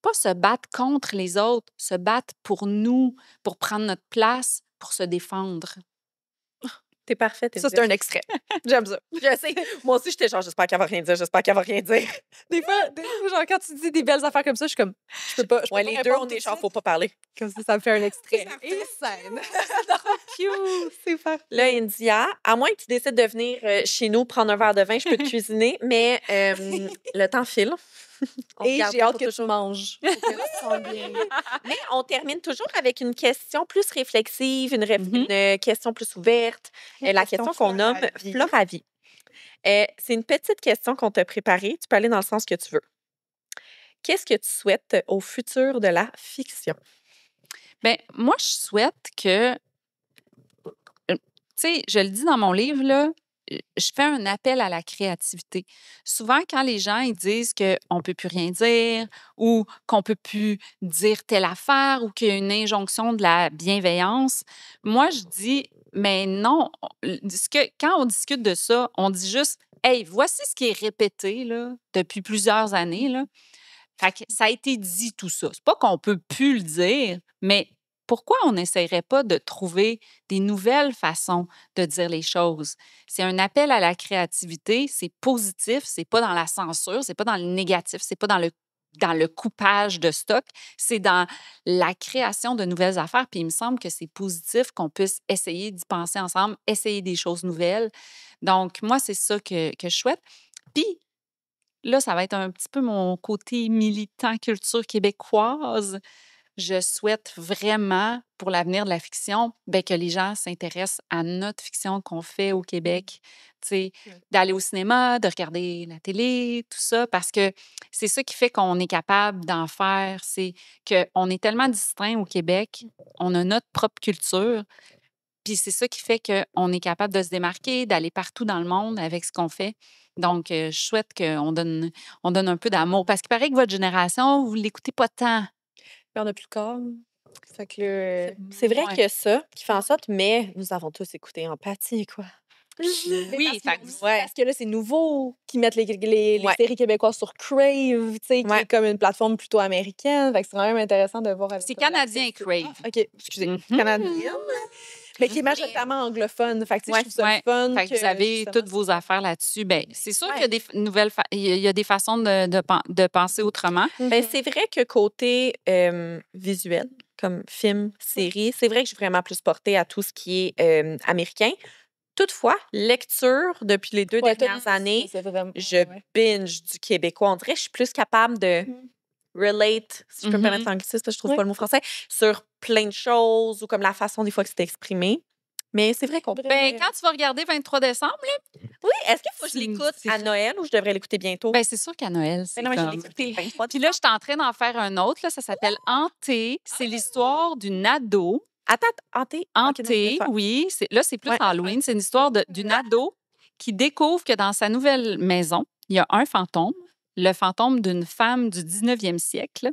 pas se battre contre les autres, se battre pour nous, pour prendre notre place, pour se défendre. T'es parfaite. Ça, c'est un extrait. J'aime ça. Je sais. Moi aussi, j'étais genre, j'espère qu'elle va rien dire, j'espère qu'elle va rien dire. Des fois, genre, quand tu dis des belles affaires comme ça, je suis comme, je peux pas. Ouais, les deux, on est genre, faut pas parler. Comme ça me fait un extrait. Et scène. Cute. C'est parfait. Là, India, à moins que tu décides de venir chez nous prendre un verre de vin, je peux te cuisiner, mais le temps file. Et j'ai hâte que tu manges. Mais on termine toujours avec une question plus réflexive, une question plus ouverte. La question qu'on nomme Fleur à vie. C'est une petite question qu'on t'a préparée. Tu peux aller dans le sens que tu veux. Qu'est-ce que tu souhaites au futur de la fiction? Bien, moi, je souhaite que, tu sais, je le dis dans mon livre, là, je fais un appel à la créativité. Souvent, quand les gens ils disent qu'on ne peut plus rien dire ou qu'on ne peut plus dire telle affaire ou qu'il y a une injonction de la bienveillance, moi, je dis, mais non, quand on discute de ça, on dit juste, hey, voici ce qui est répété là, depuis plusieurs années. Là. Fait que ça a été dit tout ça. C'est pas qu'on peut plus le dire, mais pourquoi on n'essayerait pas de trouver des nouvelles façons de dire les choses? C'est un appel à la créativité, c'est positif, c'est pas dans la censure, c'est pas dans le négatif, c'est pas dans le coupage de stock, c'est dans la création de nouvelles affaires. Puis il me semble que c'est positif qu'on puisse essayer d'y penser ensemble, essayer des choses nouvelles. Donc, moi, c'est ça que je souhaite. Puis, là, ça va être un petit peu mon côté militant culture québécoise. Je souhaite vraiment, pour l'avenir de la fiction, ben, que les gens s'intéressent à notre fiction qu'on fait au Québec. Tu sais, d'aller au cinéma, de regarder la télé, tout ça, parce que c'est ça qui fait qu'on est capable d'en faire. C'est qu'on est tellement distinct au Québec, on a notre propre culture, puis c'est ça qui fait qu'on est capable de se démarquer, d'aller partout dans le monde avec ce qu'on fait. Donc, je souhaite on donne un peu d'amour. Parce qu'il paraît que votre génération, vous ne l'écoutez pas tant. Puis on a plus le corps. Fait que là, C'est vrai Ouais. que ça qui fait en sorte, mais nous avons tous écouté Empathie, quoi. Oui, fait que parce que là, c'est nouveau qu'ils mettent les Ouais. séries québécoises sur Crave, tu sais, qui Ouais. est comme une plateforme plutôt américaine. Fait que c'est quand même intéressant de voir avec c'est toi canadien, l'accès. Crave. Ah, OK, excusez. Mhm. Canadienne. Mais qui est majoritairement anglophone. Fait que tu sais, Ouais. je trouve ça Ouais. le fun. Fait que vous avez justement, toutes vos affaires là-dessus. Ben, c'est sûr qu'il y a Ouais. des nouvelles il y a des façons de penser autrement. Ben, c'est vrai que côté visuel, comme film, série, c'est vrai que je suis vraiment plus portée à tout ce qui est américain. Toutefois, lecture, depuis les 2 Ouais, dernières années, c'est vraiment. je binge du québécois. On dirait que je suis plus capable de relate, si je peux me permettre l'anglicisme, parce que je trouve Ouais. pas le mot français, sur plein de choses ou comme la façon des fois que c'est exprimé. Mais c'est vrai qu'on peut. Ben, quand tu vas regarder 23 décembre, là, Oui, est-ce qu'il faut que je l'écoute c'est- à Noël ou je devrais l'écouter bientôt? ben, c'est sûr qu'à Noël, c'est Ben non, mais je comme... l'ai écouté le 23. Puis là, je suis en train d'en faire un autre, là, ça s'appelle Hanté. C'est l'histoire d'une ado. Attends, hanté. Hantée, oui. Là, c'est plus Ouais. Halloween. C'est une histoire d'une ado qui découvre que dans sa nouvelle maison, il y a un fantôme, le fantôme d'une femme du 19e siècle.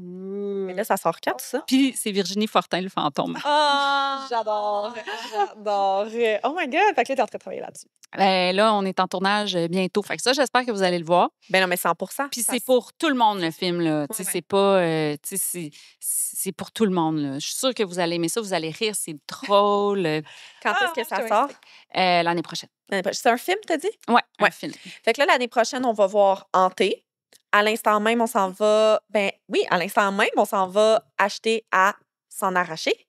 Mais là, ça sort quand, ça? Puis c'est Virginie Fortin, le fantôme. Ah! J'adore. J'adore. Oh my God. Fait que là, t'es en train de travailler là-dessus. Ben, là, on est en tournage bientôt. Fait que ça, j'espère que vous allez le voir. Ben non, mais 100 Puis c'est pour tout le monde, le film. Là. Tu sais, Ouais. c'est pas... tu sais, c'est pour tout le monde. Là. Je suis sûre que vous allez aimer ça. Vous allez rire. C'est drôle. Quand est-ce que ça sort? L'année prochaine. C'est un film, t'as dit? Ouais, un Ouais. film. Fait que là, l'année prochaine, on va voir Hanté. À l'instant même, on s'en va. Ben oui, à l'instant même, on s'en va acheter à s'en arracher.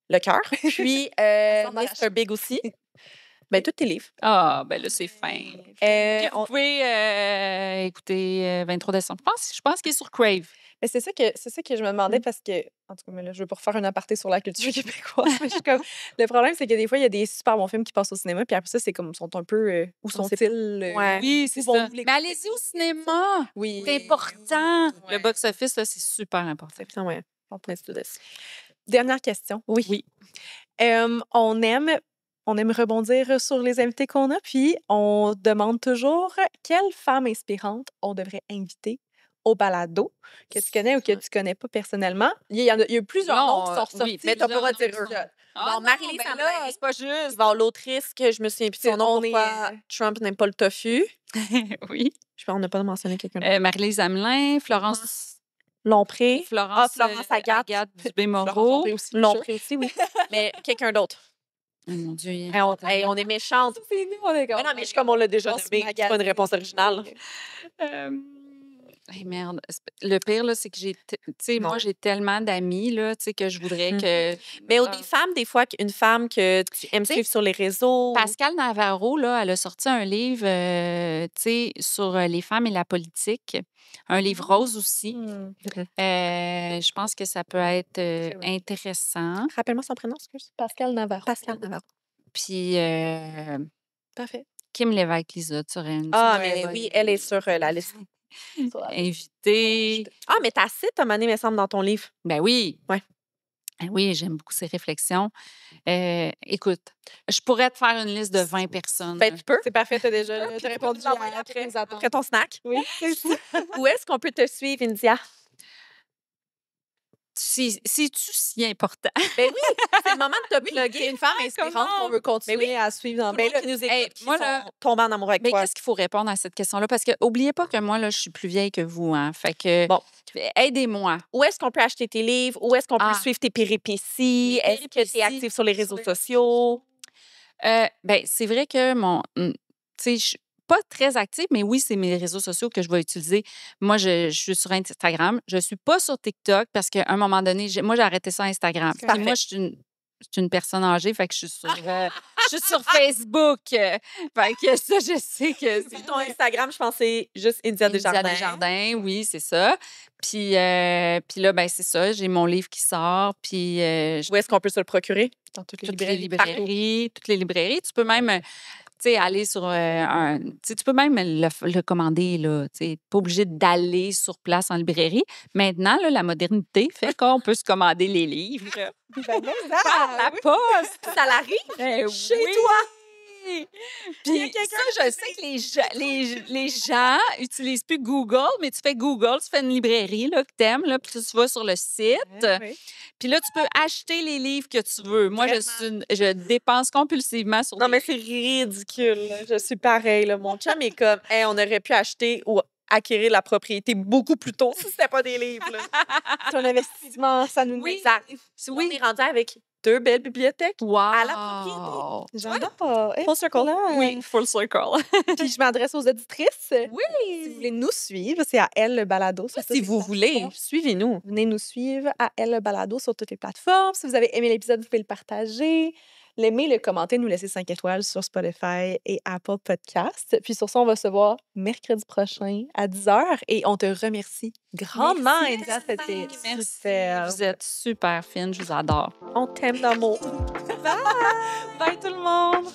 Le cœur. Puis S'en Mr. Big aussi. Ben, tous tes livres. Ah, ben là, c'est fin. Puis vous On- pouvez écouter 23 décembre. Je pense qu'il est sur Crave. Mais c'est ça que je me demandais parce que, en tout cas, mais là, je veux pas refaire un aparté sur la culture québécoise, mais je suis comme, le problème, c'est que des fois, il y a des super bons films qui passent au cinéma, puis après ça, c'est comme, sont un peu, où On sait sont-ils? Ouais. Oui, c'est où vont-vous ça. l'écouter? Mais allez-y au cinéma. Oui. C'est important. Ouais. Le box-office, là, c'est super important. C'est bien, ouais. Let's do this. Dernière question. Oui. On aime rebondir sur les invités qu'on a, puis on demande toujours quelle femme inspirante on devrait inviter au balado que tu connais ou que tu connais pas personnellement. Il y a eu plusieurs Non, noms qui sont ressortis. oui, Mais t'as pas le droit de dire plusieurs eux. Ah Bon, Marie-Lise ben Sablin. là, c'est pas Il va juste. y avoir l'autrice que je me souviens plus de son nom. On est, Pourquoi Trump n'aime pas le tofu? Oui. Je pense qu'on n'a pas mentionné quelqu'un d'autre. Marie-Lise Hamelin, Florence Lompré. Florence, Florence Agathe. Dubé-Moreau. Lompré aussi, oui. Mais quelqu'un d'autre. Oh, mon Dieu. On est méchante. C'est nous, on est Mais non, mais je suis comme on l'a déjà nommé. C'est pas une réponse originale. Hey, merde. Le pire, là, c'est que moi, Non. j'ai tellement d'amis, là, tu sais, que je voudrais Mhm. que. Mais Ah. des femmes, des fois, une femme que tu aimes T'sais, suivre sur les réseaux. Pascal Navarro, là, elle a sorti un livre, tu sais, sur les femmes et la politique. Un livre rose aussi. Je pense que ça peut être Très bien. Mm. intéressant. Rappelle-moi son prénom, excuse. Pascal Navarro. Pascal Navarro. Puis, Parfait. Kim Lévesque-Lizotte serait une Ah, super mais bonne oui, elle est sur la liste. invitée. Ah, mais t'as cité, à un moment donné, me semble, dans ton livre. Ben oui. Ouais. Ben oui, j'aime beaucoup ses réflexions. Écoute, je pourrais te faire une liste de 20 personnes. Ben, tu peux. C'est parfait, t'as déjà Puis t'as tu répondu peux l'envoyer à après, tous nos attentes. après ton snack. Oui, c'est ça. Où est-ce qu'on peut te suivre, India? C'est-tu si important? Ben oui, c'est le moment de te plugger. Une femme inspirante comment? qu'on veut continuer Ben oui. à suivre dans Tout le ben monde qui nous écoute, hey, qui moi, sont là, tombés en amour avec Mais toi. qu'est-ce qu'il faut répondre à cette question-là? Parce que oubliez pas que moi, là, je suis plus vieille que vous. Hein? Fait que, Bon. aidez-moi. Où est-ce qu'on peut acheter tes livres? Où est-ce qu'on peut Ah. suivre tes péripéties? Mes Est-ce que tu es péripéties active sur les réseaux sur les sociaux? Ben, c'est vrai que tu sais, je suis pas très active, mais oui, c'est mes réseaux sociaux que je vais utiliser. Moi, je suis sur Instagram. Je suis pas sur TikTok parce qu'à un moment donné, moi, j'ai arrêté ça Instagram. Puis Parfait. moi, je suis une personne âgée, fait que je suis sur Facebook. Fait que ça, je sais que Puis ton Instagram, je pense que c'est juste India Desjardins. Desjardins, oui, c'est ça. Puis là, ben c'est ça, j'ai mon livre qui sort, puis Où est-ce qu'on peut se le procurer? dans toutes toutes les librairies. Tu peux même, tu sais, aller sur tu peux même le commander, là. Tu n'es pas obligé d'aller sur place en librairie. Maintenant, là, la modernité fait qu'on peut se commander les livres Ben, par la poste. Ça l'arrive? Chez toi! Il y a Puis quelqu'un ça, je sais que les gens utilisent plus Google, mais tu fais Google, tu fais une librairie là, que tu aimes, là, puis tu vas sur le site. Oui. Puis là, tu peux acheter les livres que tu veux. Moi, je dépense compulsivement sur Non, des mais c'est ridicule. Là. Je suis pareil. Là. Mon chum est comme, hey, on aurait pu acheter ou acquérir la propriété beaucoup plus tôt si c'était pas des livres. Là. Ton investissement, ça nous Oui, exact. On est rendu avec 2 belles bibliothèques Wow! à la propriété. J'adore. Full circle. Oui, full circle. Puis je m'adresse aux auditrices. Oui! Si vous voulez nous suivre, c'est à Elle le Balado. sur Si toutes les vous voulez, plateformes. suivez-nous. Venez nous suivre à Elle le Balado sur toutes les plateformes. Si vous avez aimé l'épisode, vous pouvez le partager, l'aimer, le commenter, nous laisser 5 étoiles sur Spotify et Apple Podcasts. Puis sur ça, on va se voir mercredi prochain à 10h et on te remercie grandement, Merci, India. C'était Merci. super. Vous êtes super fine, je vous adore. On t'aime d'amour. Bye tout le monde!